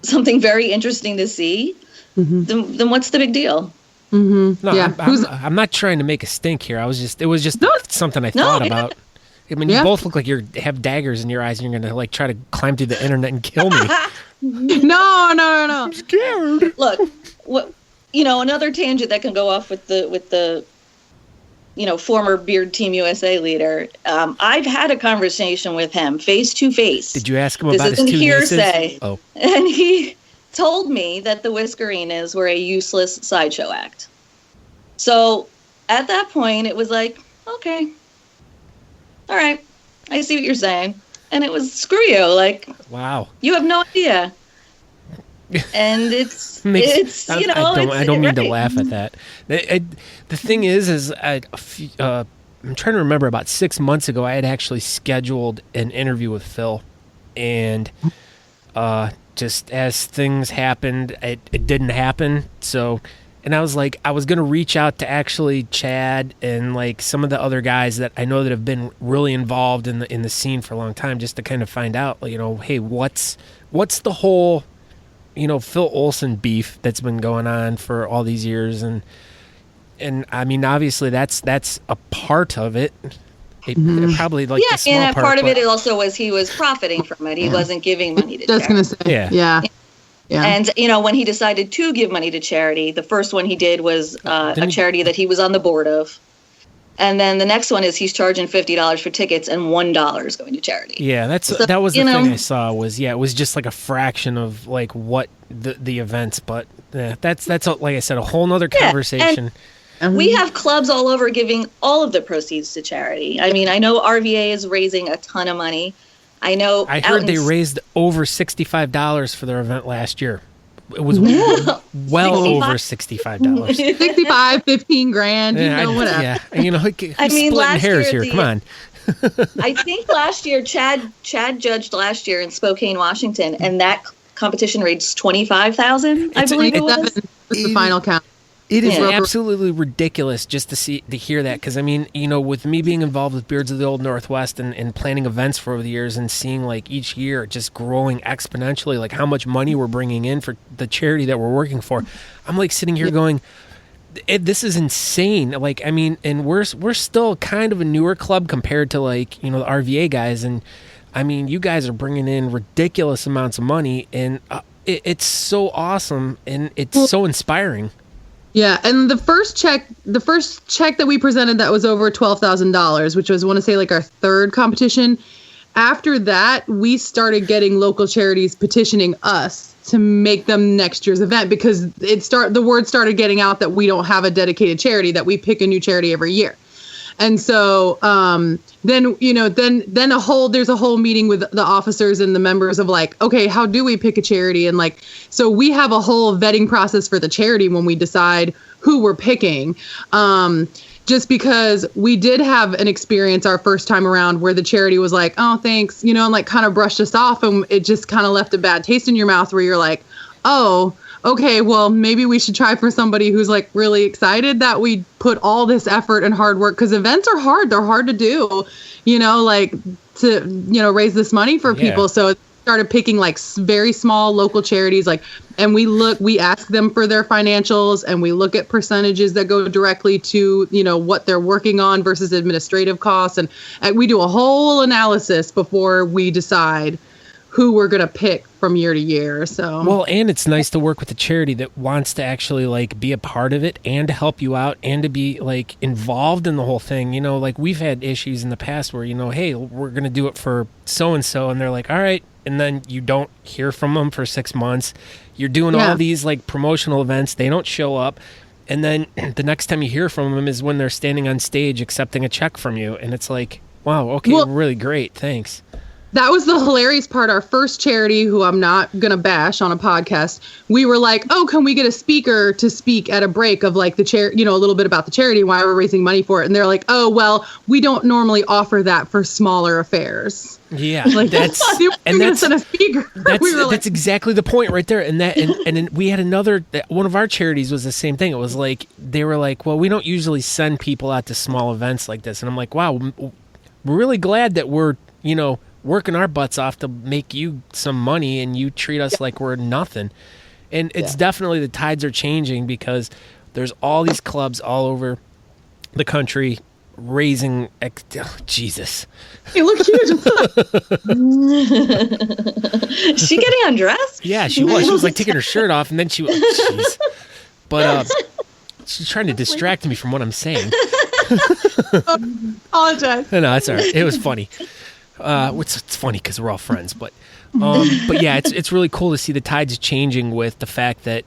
something very interesting to see, then what's the big deal? No, yeah. I'm not trying to make a stink here. It was just something I thought about. You both look like you have daggers in your eyes, and you're going to like try to climb through the internet and kill me. No. I'm scared. Look, another tangent that can go off with the former Beard Team USA leader. I've had a conversation with him face to face. Did you ask him about his two hearsay. nieces? Oh, and he told me that the Whiskerinas were a useless sideshow act. So at that point, it was like, okay, all right, I see what you're saying. And it was, screw you. Like, wow, you have no idea. And I don't mean to laugh at that. The thing is I'm trying to remember, about 6 months ago, I had actually scheduled an interview with Phil, and just as things happened, it didn't happen. So, and I was like, I was going to reach out to actually Chad and like some of the other guys that I know that have been really involved in the scene for a long time, just to kind of find out, hey, what's the whole, Phil Olson beef that's been going on for all these years. And obviously that's a part of it. Probably like the small and part of it also was he was profiting from it. He wasn't giving money to charity. Just going to say, yeah. And, when he decided to give money to charity, the first one he did was a charity that he was on the board of. And then the next one is he's charging $50 for tickets and $1 is going to charity. Yeah, that was the thing I saw was, it was just like a fraction of like what the events. But that's like I said, a whole nother conversation. And we have clubs all over giving all of the proceeds to charity. I know RVA is raising a ton of money. I heard they raised over $65 for their event last year. It was well over $65. 65, 15 grand, whatever. Yeah, splitting hairs here. Come on. I think last year, Chad judged last year in Spokane, Washington, and that competition raised $25,000. I believe it was. The final count. It is absolutely ridiculous just to hear that, because with me being involved with Beards of the Old Northwest and planning events for over the years and seeing like each year just growing exponentially, like how much money we're bringing in for the charity that we're working for, I'm like sitting here going, this is insane. Like, and we're still kind of a newer club compared to like the RVA guys, and you guys are bringing in ridiculous amounts of money, and it's so awesome and it's so inspiring. Yeah, and the first check that we presented that was over $12,000, which was, I want to say, like our third competition. After that, we started getting local charities petitioning us to make them next year's event, because the word started getting out that we don't have a dedicated charity, that we pick a new charity every year. And so then there's a whole meeting with the officers and the members of like, okay, how do we pick a charity? And like, so we have a whole vetting process for the charity when we decide who we're picking. Just because we did have an experience our first time around where the charity was like, oh, thanks, and like kind of brushed us off, and it just kind of left a bad taste in your mouth where you're like, oh, okay, well, maybe we should try for somebody who's like really excited that we put all this effort and hard work, because events are hard. They're hard to do, like to, raise this money for people. So it started picking like very small local charities, like, and we ask them for their financials, and we look at percentages that go directly to, what they're working on versus administrative costs. And we do a whole analysis before we decide who we're going to pick from year to year. So, well, and it's nice to work with a charity that wants to actually like be a part of it and to help you out and to be like involved in the whole thing. You know, like we've had issues in the past where, you know, hey, we're going to do it for so-and-so. And they're like, all right. And then you don't hear from them for 6 months. You're doing all these like promotional events. They don't show up. And then the next time you hear from them is when they're standing on stage accepting a check from you. And it's like, wow, okay, well, really great. Thanks. That was the hilarious part. Our first charity, who I'm not going to bash on a podcast, we were like, oh, can we get a speaker to speak at a break of like the you know, a little bit about the charity, why we're raising money for it. And they're like, oh, well, we don't normally offer that for smaller affairs. Yeah, like, that's and that's a speaker. That's exactly the point right there. And that and then we had another one of our charities was the same thing. It was like they were like, well, we don't usually send people out to small events like this. And I'm like, wow, we're really glad that we're, you know, working our butts off to make you some money and you treat us like we're nothing. And it's definitely the tides are changing because there's all these clubs all over the country raising Jesus. You look huge. Is she getting undressed? Yeah, she was like taking her shirt off and then she was jeez. But she's trying to distract me from what I'm saying. Apologize. No, that's all right. It was funny. It's funny because we're all friends, but yeah, it's really cool to see the tides changing with the fact that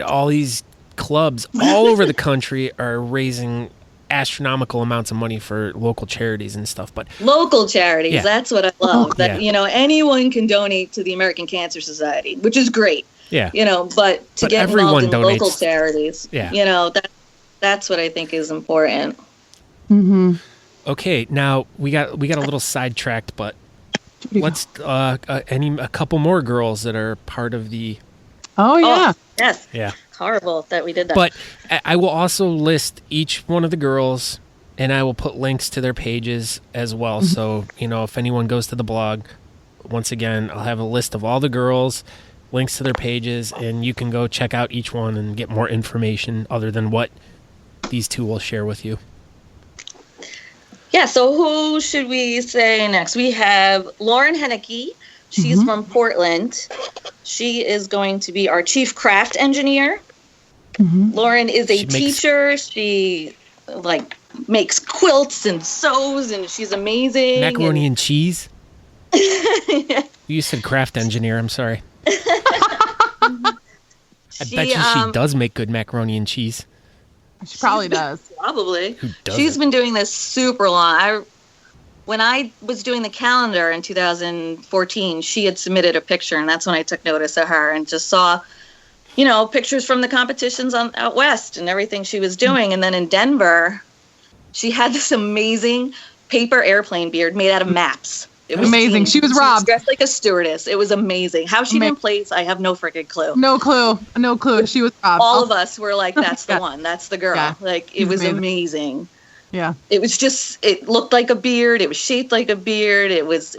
all these clubs all over the country are raising astronomical amounts of money for local charities and stuff. But local charities, that's what I love. That you know, anyone can donate to the American Cancer Society, which is great. Yeah, you know, but get involved in donates. Local charities, you know, that's what I think is important. Mm-hmm. Okay, now we got a little sidetracked, but let's a couple more girls that are part of the. Oh yeah. Yes. Yeah. Horrible that we did that. But I will also list each one of the girls, and I will put links to their pages as well. Mm-hmm. So you know, if anyone goes to the blog, once again, I'll have a list of all the girls, links to their pages, and you can go check out each one and get more information other than what these two will share with you. Yeah, so who should we say next? We have Lauren Henneke. She's from Portland. She is going to be our chief craft engineer. Mm-hmm. Lauren is a teacher. She like makes quilts and sews, and she's amazing. Macaroni and cheese? You said craft engineer. I'm sorry. I bet you she does make good macaroni and cheese. She probably does. Probably. She's been doing this super long. When I was doing the calendar in 2014, she had submitted a picture, and that's when I took notice of her and just saw, you know, pictures from the competitions out west and everything she was doing. And then in Denver, she had this amazing paper airplane beard made out of maps. It was amazing. She was robbed. She was dressed like a stewardess. It was amazing. How she didn't place, I have no freaking clue. No clue. She was robbed. All of us were like, that's the one. That's the girl. Yeah. Like, it was amazing. Yeah. It was just, it looked like a beard. It was shaped like a beard. It was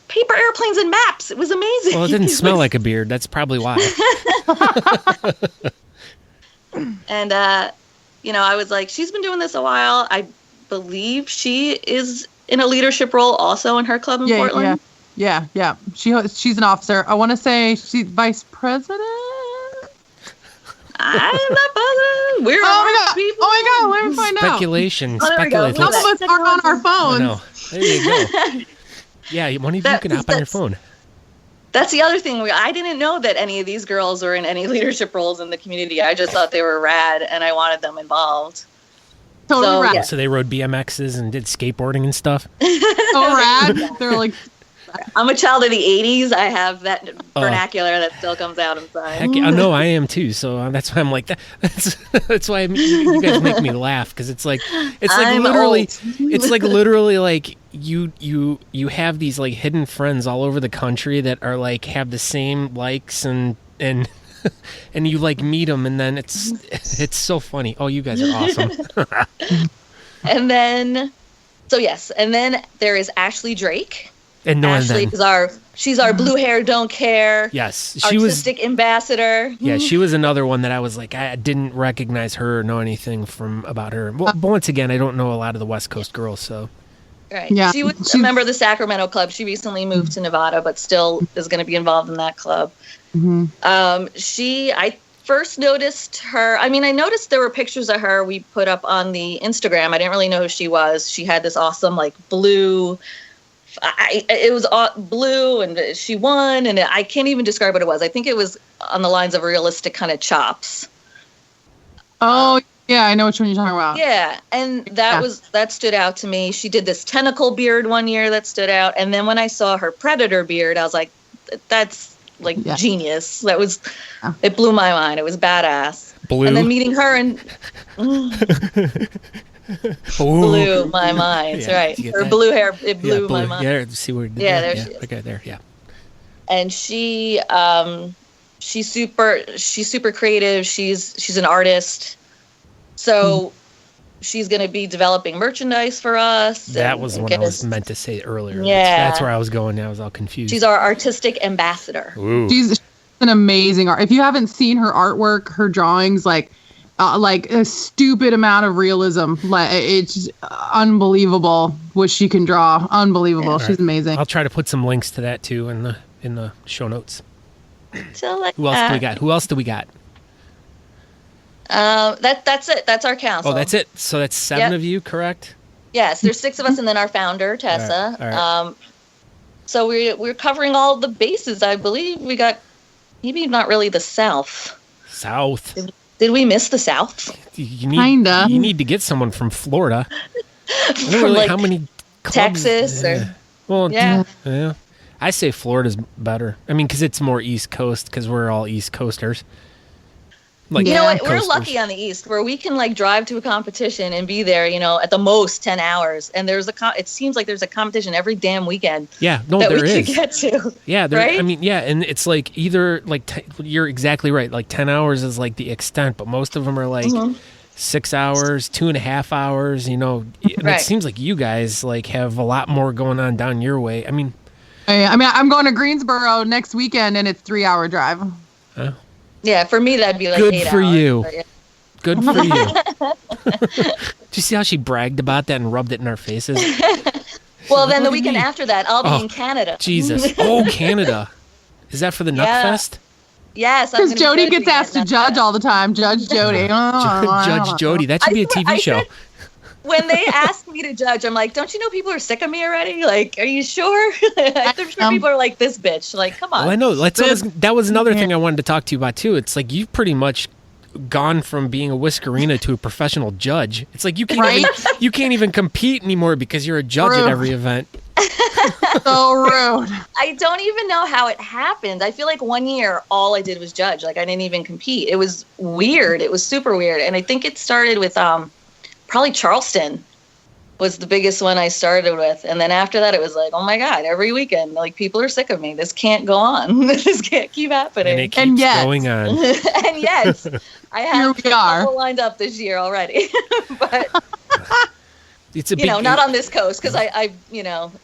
paper airplanes and maps. It was amazing. Well, it didn't smell like a beard. That's probably why. And, you know, I was like, she's been doing this a while. I believe she is in a leadership role also in her club in Portland. Yeah. She's an officer. I want to say she's vice president. I'm not positive. We're people. Oh my god, let me find out. Speculation. Some of us are on our phones. No. There you go. Yeah, one of you can hop on your phone. That's the other thing. I didn't know that any of these girls were in any leadership roles in the community. I just thought they were rad, and I wanted them involved. Totally rad. Yeah. So they rode BMXs and did skateboarding and stuff? So rad. They're like... I'm a child of the 80s. I have that vernacular that still comes out inside. Heck yeah. No, I am too. So that's why I'm like that. That's why you guys make me laugh, because it's like literally like you have these like hidden friends all over the country that are like have the same likes and and you like meet them, and then it's so funny. Oh, you guys are awesome. And then there is Ashley Drake. And Ashley is she's our blue hair don't care. Yes, she artistic ambassador. Yeah, she was another one that I was like, I didn't recognize her or know anything about her. Well, once again, I don't know a lot of the West Coast girls, so. Right. Yeah. She was a member of the Sacramento Club. She recently moved to Nevada, but still is going to be involved in that club. Mm-hmm. I first noticed her. I mean, I noticed there were pictures of her we put up on the Instagram. I didn't really know who she was. She had this awesome, like, blue. It was blue, and she won, and I can't even describe what it was. I think it was on the lines of realistic kind of chops. Oh, yeah, I know which one you're talking about. Yeah, and that stood out to me. She did this tentacle beard one year that stood out, and then when I saw her predator beard, I was like, that's like genius. That was, it blew my mind. It was badass. Blue. And then meeting her and blew my mind. Right. Her blue hair, it blew my mind. Yeah, see where there she is. Okay, there, yeah. And she's super creative. She's an artist. So she's going to be developing merchandise for us. That was what I was meant to say earlier. Yeah. That's where I was going. I was all confused. She's our artistic ambassador. Ooh. She's an amazing art. If you haven't seen her artwork, her drawings, like a stupid amount of realism. Like, it's unbelievable what she can draw. Unbelievable. Yeah. She's amazing. I'll try to put some links to that too in the show notes. So like Who else do we got? That's it. That's our council. Oh, that's it. So that's 7 of you, correct? Yes, there's 6 of us, and then our founder, Tessa. All right. So we're covering all the bases. I believe we got maybe not really the South. Did we miss the South? Kinda. You need to get someone from Florida. I don't really like how many clubs, Texas yeah. I say Florida's better. I mean, because it's more East Coast, because we're all East Coasters. Like, you know what? We're lucky on the East, where we can like drive to a competition and be there, at the most 10 hours. And there's it seems like there's a competition every damn weekend. Yeah, no, that there we is. Could get to. Yeah, right? I mean, yeah, and it's like either like you're exactly right. Like 10 hours is like the extent, but most of them are like 6 hours, 2.5 hours. And it seems like you guys like have a lot more going on down your way. I mean, I'm going to Greensboro next weekend, and it's 3-hour drive. Yeah, for me that'd be like good 8 for hours. You. Good for you. Did you see how she bragged about that and rubbed it in our faces? Well, then the weekend after that, I'll be in Canada. Jesus. Oh, Canada. Is that for the Nutfest? Yes. Because Jodi gets asked to judge all the time. Judge Jodi. Judge Jodi. That should be a TV show. When they asked me to judge, I'm like, don't you know people are sick of me already? Like, are you sure? I'm sure people are like, this bitch. Like, come on. Well, I know. That was another thing I wanted to talk to you about, too. It's like you've pretty much gone from being a Whiskerina to a professional judge. It's like you can't even compete anymore because you're a judge at every event. So rude. I don't even know how it happened. I feel like one year, all I did was judge. Like, I didn't even compete. It was weird. It was super weird. And I think it started with... probably Charleston was the biggest one I started with. And then after that, it was like, oh my God, every weekend, like people are sick of me. This can't go on. This can't keep happening. And it keeps going on. And yes, I have a couple lined up this year already. But, it's a not on this coast because I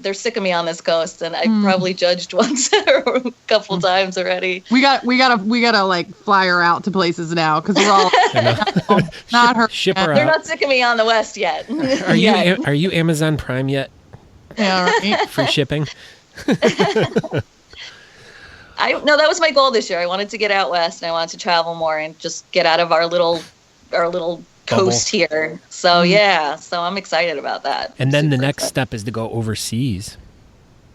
they're sick of me on this coast. And I probably judged once or a couple times already. We gotta like fly her out to places now because we're all not her. Ship her They're out. not sick of me on the West yet. Are you Amazon Prime yet? Yeah, right. Free shipping. No, that was my goal this year. I wanted to get out West and I wanted to travel more and just get out of our little coast here. So so I'm excited about that. And then the next step is to go overseas.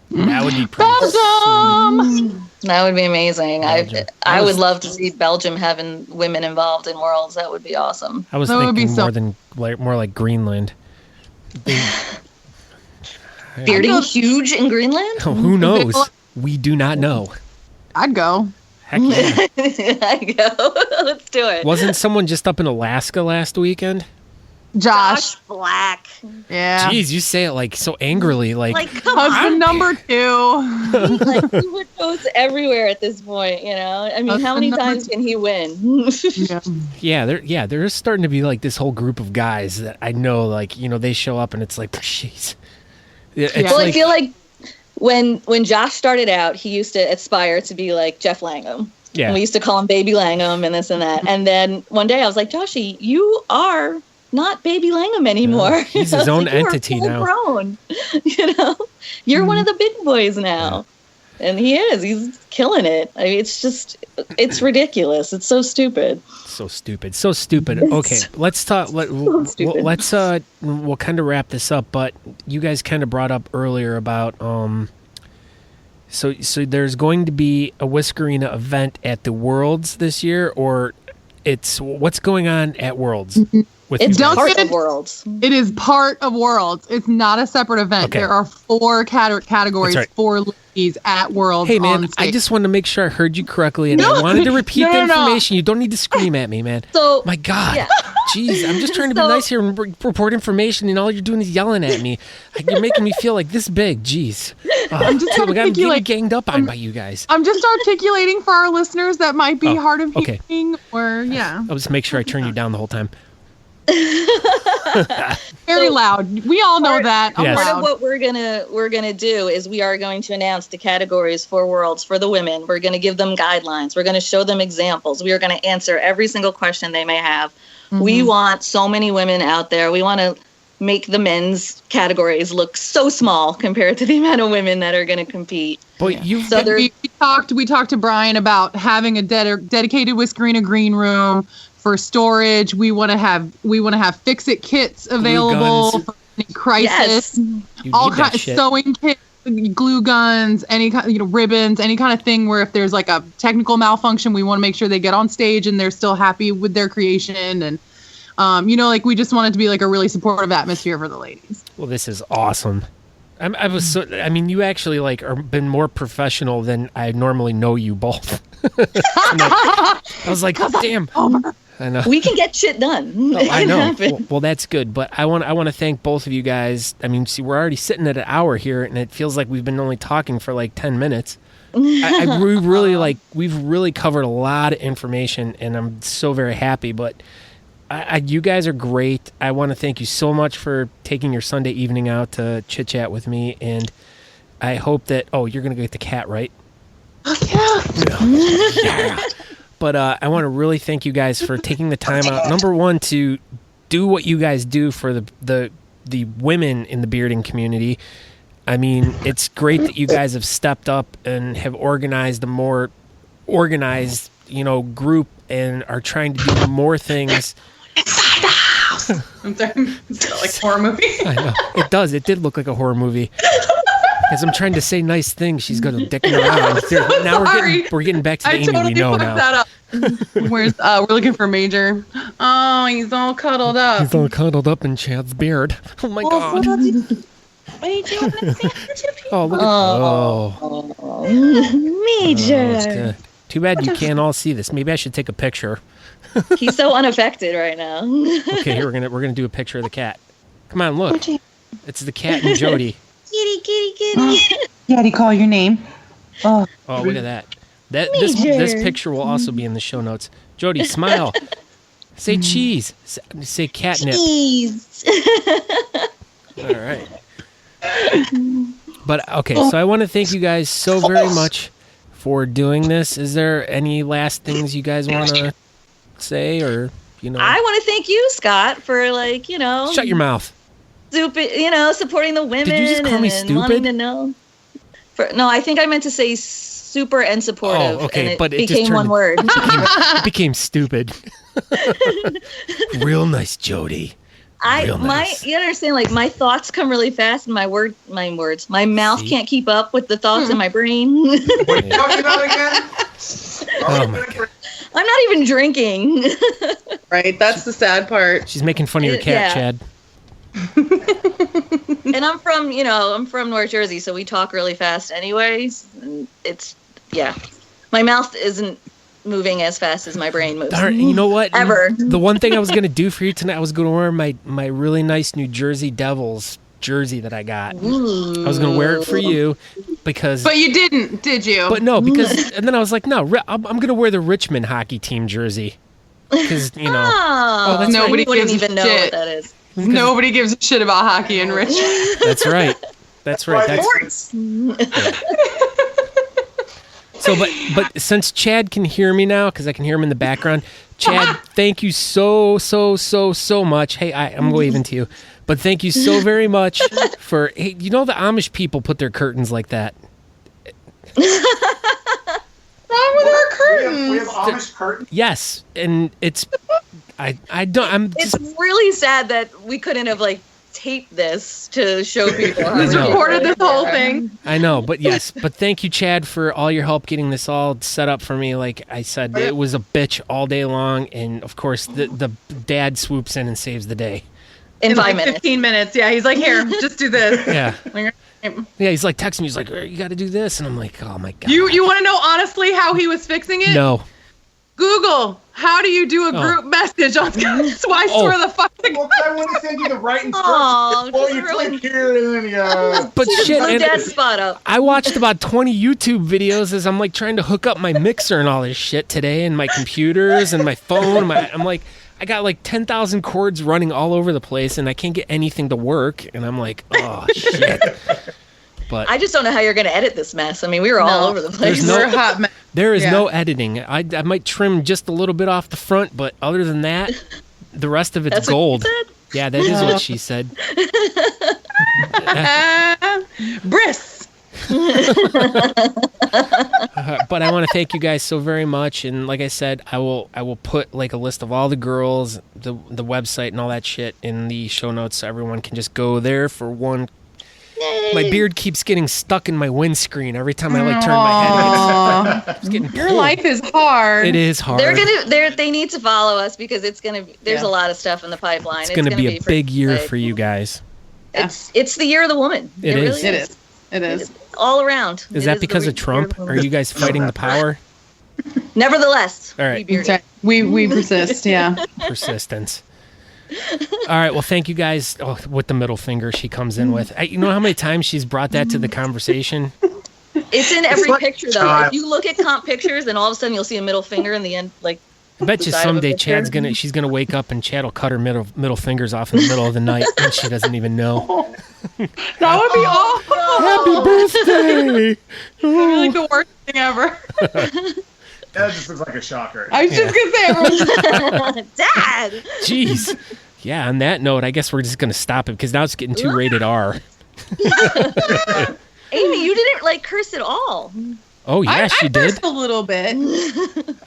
That would be pretty Belgium. That would be amazing. I would love to see Belgium having women involved in worlds. That would be awesome. I was thinking more like Greenland. Bearding huge in Greenland? Oh, who knows? We do not know. I'd go. Heck yeah. I'd go. Let's do it. Wasn't someone just up in Alaska last weekend? Josh Black. Yeah. Jeez, you say it like so angrily, like husband number 2. Like he goes everywhere at this point, I mean, how many times can he win? Yeah, there's starting to be like this whole group of guys that I know, like they show up and it's like, jeez. I feel like when Josh started out, he used to aspire to be like Jeff Langham. Yeah. And we used to call him Baby Langham and this and that. And then one day I was like, Joshy, you are not Baby Langham anymore. He's his own entity now. Grown. You're one of the big boys now. And he is. He's killing it. I mean, it's ridiculous. It's so stupid. So stupid. Okay, let's talk. We'll kind of wrap this up. But you guys kind of brought up earlier about So there's going to be a Whiskerina event at the Worlds this year, or what's going on at Worlds? It's part of Worlds. It is part of Worlds. It's not a separate event. Okay. There are 4 categories for ladies at Worlds. Hey, man, I just wanted to make sure I heard you correctly, and I wanted to repeat the information. You don't need to scream at me, man. So, my God. Jeez, I'm just trying to be nice here and report information, and all you're doing is yelling at me. You're making me feel like this big. Jeez. I'm getting ganged up on by you guys. I'm just articulating for our listeners that might be hard of hearing, or I'll just make sure I turn you down the whole time. Very loud. We all know that. Part of what we're gonna do is we are going to announce the categories for Worlds for the women. We're going to give them guidelines. We're going to show them examples. We are going to answer every single question they may have. Mm-hmm. We want so many women out there. We want to make the men's categories look so small compared to the amount of women that are going to compete. But we talked to Brian about having a dedicated Whiskerina green room for storage. We want to have fix-it kits available for any crisis. Yes. All kinds of sewing kits, glue guns, any kind, ribbons, any kind of thing where if there's like a technical malfunction, we want to make sure they get on stage and they're still happy with their creation. And we just want it to be like a really supportive atmosphere for the ladies. Well, this is awesome. You actually are been more professional than I normally know you both. I was like, damn. I know. We can get shit done. I know. Well, that's good. But I want to thank both of you guys. I mean, see, we're already sitting at an hour here, and it feels like we've been only talking for like 10 minutes. We've really covered a lot of information, and I'm so very happy. But you guys are great. I want to thank you so much for taking your Sunday evening out to chit chat with me, and I hope that. Oh, you're gonna get the cat, right? Oh yeah. But I want to really thank you guys for taking the time out. Number one, to do what you guys do for the women in the bearding community. I mean, it's great that you guys have stepped up and have organized a more organized, group and are trying to do more things. Inside the house. I'm sorry. It's like a horror movie. I know. It does. It did look like a horror movie. As I'm trying to say nice things, she's going to dicking around. Now we're getting back to the Amy we know now. That up. We're looking for Major. Oh, he's all cuddled up. He's all cuddled up in Chad's beard. Oh my God. Oh, look at Major. Too bad you can't all see this. Maybe I should take a picture. He's so unaffected right now. Okay, here we're gonna do a picture of the cat. Come on, look. It's the cat and Jodi. Kitty. Daddy, call your name. Oh, look at that. This picture will also be in the show notes. Jodi, smile. Say cheese. Say catnip. Cheese. All right. But okay, so I want to thank you guys so very much for doing this. Is there any last things you guys want to say, or I want to thank you, Scott, for Shut your mouth. Stupid, supporting the women. Did you just call me stupid? Wanting to know. No, I think I meant to say super and supportive. Oh, okay, and it became one word. It became stupid. Real nice, Jodi. You understand? My thoughts come really fast, and my mouth can't keep up with the thoughts in my brain. What are you talking about again? Oh my God. I'm not even drinking. Right, that's the sad part. She's making fun of your cat, Chad. And I'm from North Jersey, so we talk really fast anyways. And my mouth isn't moving as fast as my brain moves. Darn, you know what? Ever. The one thing I was going to do for you tonight, I was going to wear my really nice New Jersey Devils jersey that I got. Ooh. I was going to wear it for you because... But you didn't, did you? But no, because... And then I was like, no, I'm going to wear the Richmond hockey team jersey. Because, that's nobody wouldn't even know what that is. Nobody gives a shit about hockey in Richmond. That's right. So So, but since Chad can hear me now, because I can hear him in the background, Chad, thank you so much. Hey, I'm waving to you, but thank you so very much for. Hey, the Amish people put their curtains like that. Wrong with our curtains? We have Amish curtains. Yes, and it's. I don't. It's really sad that we couldn't have taped this to show people. How Just recorded this whole thing. I know, but yes, but thank you, Chad, for all your help getting this all set up for me. Like I said, it was a bitch all day long, and of course, the dad swoops in and saves the day in 5 minutes. 15 minutes. Yeah, he's like, here, just do this. Yeah. Yeah, he's like texting me. He's like, you got to do this, and I'm like, oh my god. You want to know honestly how he was fixing it? No. Google, how do you do a group message on Skype? So I swear the fuck to Well, God. I want to send you the right instructions. Well, you click here and then But shit, Blow and Dad's spot up. I watched about 20 YouTube videos as I'm like trying to hook up my mixer and all this shit today, and my computers and my phone. I'm like, I got like 10,000 cords running all over the place, and I can't get anything to work. And I'm like, oh shit. But I just don't know how you're going to edit this mess. I mean, we were all over the place. We're a hot mess. there is no editing. I might trim just a little bit off the front, but other than that, the rest of it's That's what gold. you said? Yeah, that is what she said. Briss. But I want to thank you guys so very much, and like I said, I will put like a list of all the girls, the website, and all that shit in the show notes, so everyone can just go there for one. Yay. My beard keeps getting stuck in my windscreen every time I turn my head. It's getting Your pulled. life is hard. It is hard. They need to follow us because it's gonna. There's a lot of stuff in the pipeline. It's gonna be a big year exciting. for you guys. It's the year of the woman. It is. Really It is. all around. Is that because of Trump? Are you guys fighting the power? Nevertheless, All right. we That's right. We persist. Yeah. Persistence. All right. Well, thank you guys. Oh, with the middle finger she comes in with. You know how many times she's brought that to the conversation? It's in every like picture, though. If you look at comp pictures, and all of a sudden you'll see a middle finger in the end, like. I bet you the side of a someday picture. she's gonna wake up and Chad will cut her middle fingers off in the middle of the night and she doesn't even know. That would be awful. Happy birthday! That'd be like the worst thing ever. That just looks like a shocker. I was just gonna say, Dad! Jeez. Yeah, on that note, I guess we're just going to stop it because now it's getting too rated R. Amy, you didn't curse at all. Oh, yeah, she I did. cursed a little bit.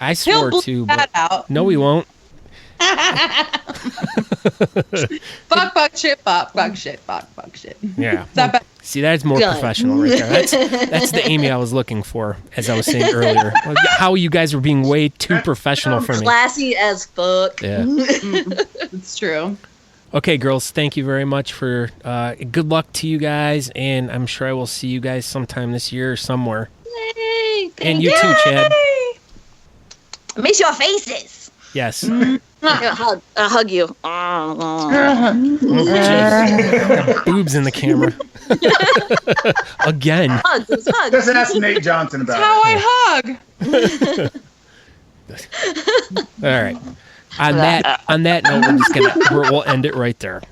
I He'll swore bleep to, that but out. no, we won't. Fuck shit, fuck shit. Yeah. Is that bad? See, that's more Done. professional right there. That's the Amy I was looking for, as I was saying earlier. How you guys were being way too professional for me. Classy as fuck. Yeah. It's true. Okay, girls, thank you very much for good luck to you guys, and I'm sure I will see you guys sometime this year somewhere. Yay! And you too, Chad. Miss your faces. Yes. I'll hug you. Jeez. Boobs in the camera. Again. Hugs. It was hugs. Just ask Nate Johnson about How it. I hug. All right. On that note, we'll end it right there.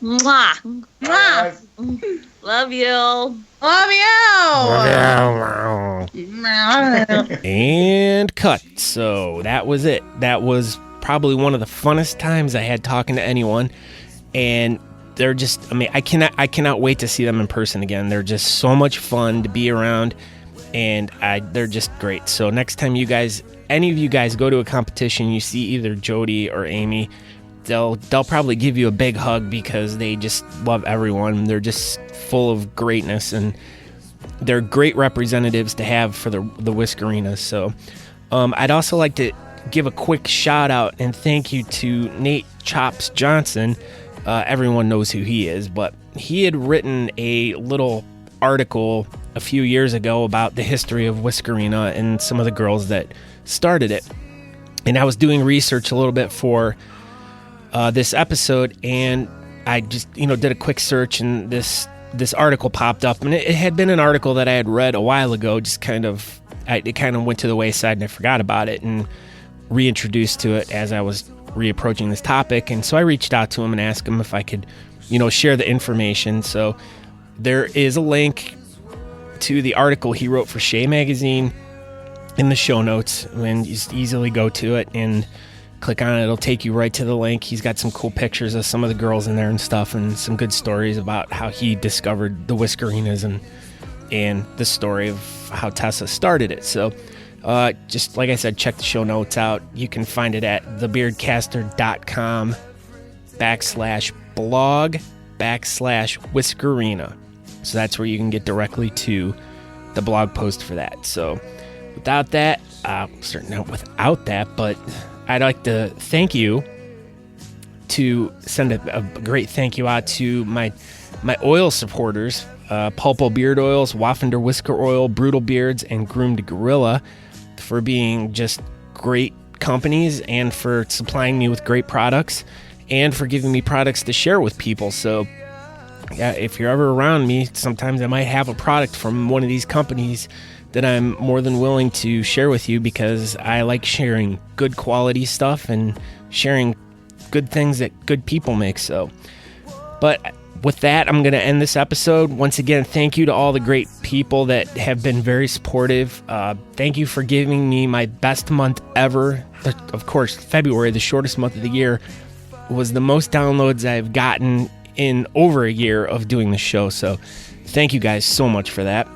Mwah. Mwah. Love you. Love you. And cut. So that was it. That was probably one of the funnest times I had talking to anyone. And they're just, I cannot wait to see them in person again. They're just so much fun to be around, and they're just great. So next time any of you guys go to a competition, you see either Jodi or Amy, they'll probably give you a big hug because they just love everyone. They're just full of greatness, and they're great representatives to have for the Whiskerina's. So I'd also like to give a quick shout out and thank you to Nate Chops Johnson. Everyone knows who he is, but he had written a little article a few years ago about the history of Whiskerina and some of the girls that started it. And I was doing research a little bit for this episode, and I just did a quick search, and this article popped up, and it had been an article that I had read a while ago. Just it kind of went to the wayside, and I forgot about it and reintroduced to it as I was reapproaching this topic. And so I reached out to him and asked him if I could share the information. So there is a link to the article he wrote for SHEA Magazine in the show notes, and you just easily go to it and click on it. It'll take you right to the link. He's got some cool pictures of some of the girls in there and stuff, and some good stories about how he discovered the Whiskerinas and the story of how Tessa started it. So just like I said, check the show notes out. You can find it at thebeardcaster.com/blog/Whiskerina. So that's where you can get directly to the blog post for that. So without that, but I'd like to thank you, to send a great thank you out to my oil supporters, Pulpo Beard Oils, Waffender Whisker Oil, Brutal Beards, and Groomed Gorilla, for being just great companies and for supplying me with great products and for giving me products to share with people. So yeah, if you're ever around me, sometimes I might have a product from one of these companies that I'm more than willing to share with you, because I like sharing good quality stuff and sharing good things that good people make. So, but with that, I'm going to end this episode. Once again, thank you to all the great people that have been very supportive. Thank you for giving me my best month ever. Of course, February, the shortest month of the year, was the most downloads I've gotten in over a year of doing the show. So thank you guys so much for that.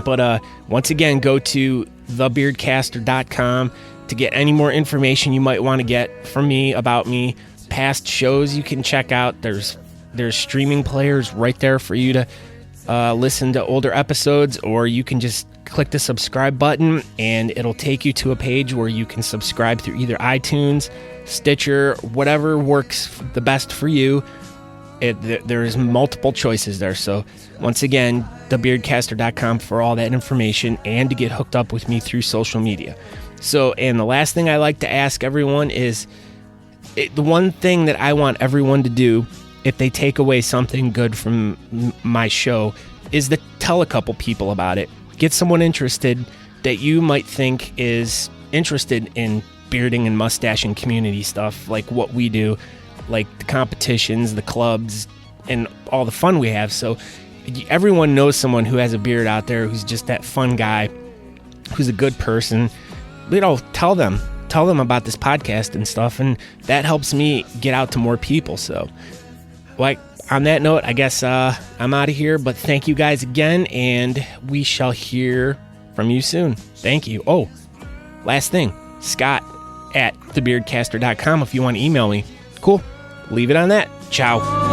But once again, go to thebeardcaster.com to get any more information you might want to get from me, about me, past shows you can check out. There's streaming players right there for you to listen to older episodes, or you can just click the subscribe button and it'll take you to a page where you can subscribe through either iTunes, Stitcher, whatever works the best for you. There's multiple choices there. So once again, thebeardcaster.com for all that information and to get hooked up with me through social media. So, and the last thing I like to ask everyone is, the one thing that I want everyone to do if they take away something good from my show is to tell a couple people about it. Get someone interested that you might think is interested in bearding and mustaching community stuff, like what we do, like the competitions, the clubs, and all the fun we have. So everyone knows someone who has a beard out there who's just that fun guy, who's a good person. Tell them about this podcast and stuff, and that helps me get out to more people. So, like, on that note, I guess I'm out of here, but thank you guys again, and we shall hear from you soon. Thank you. Oh, last thing, Scott@thebeardcaster.com if you want to email me. Cool. Leave it on that. Ciao.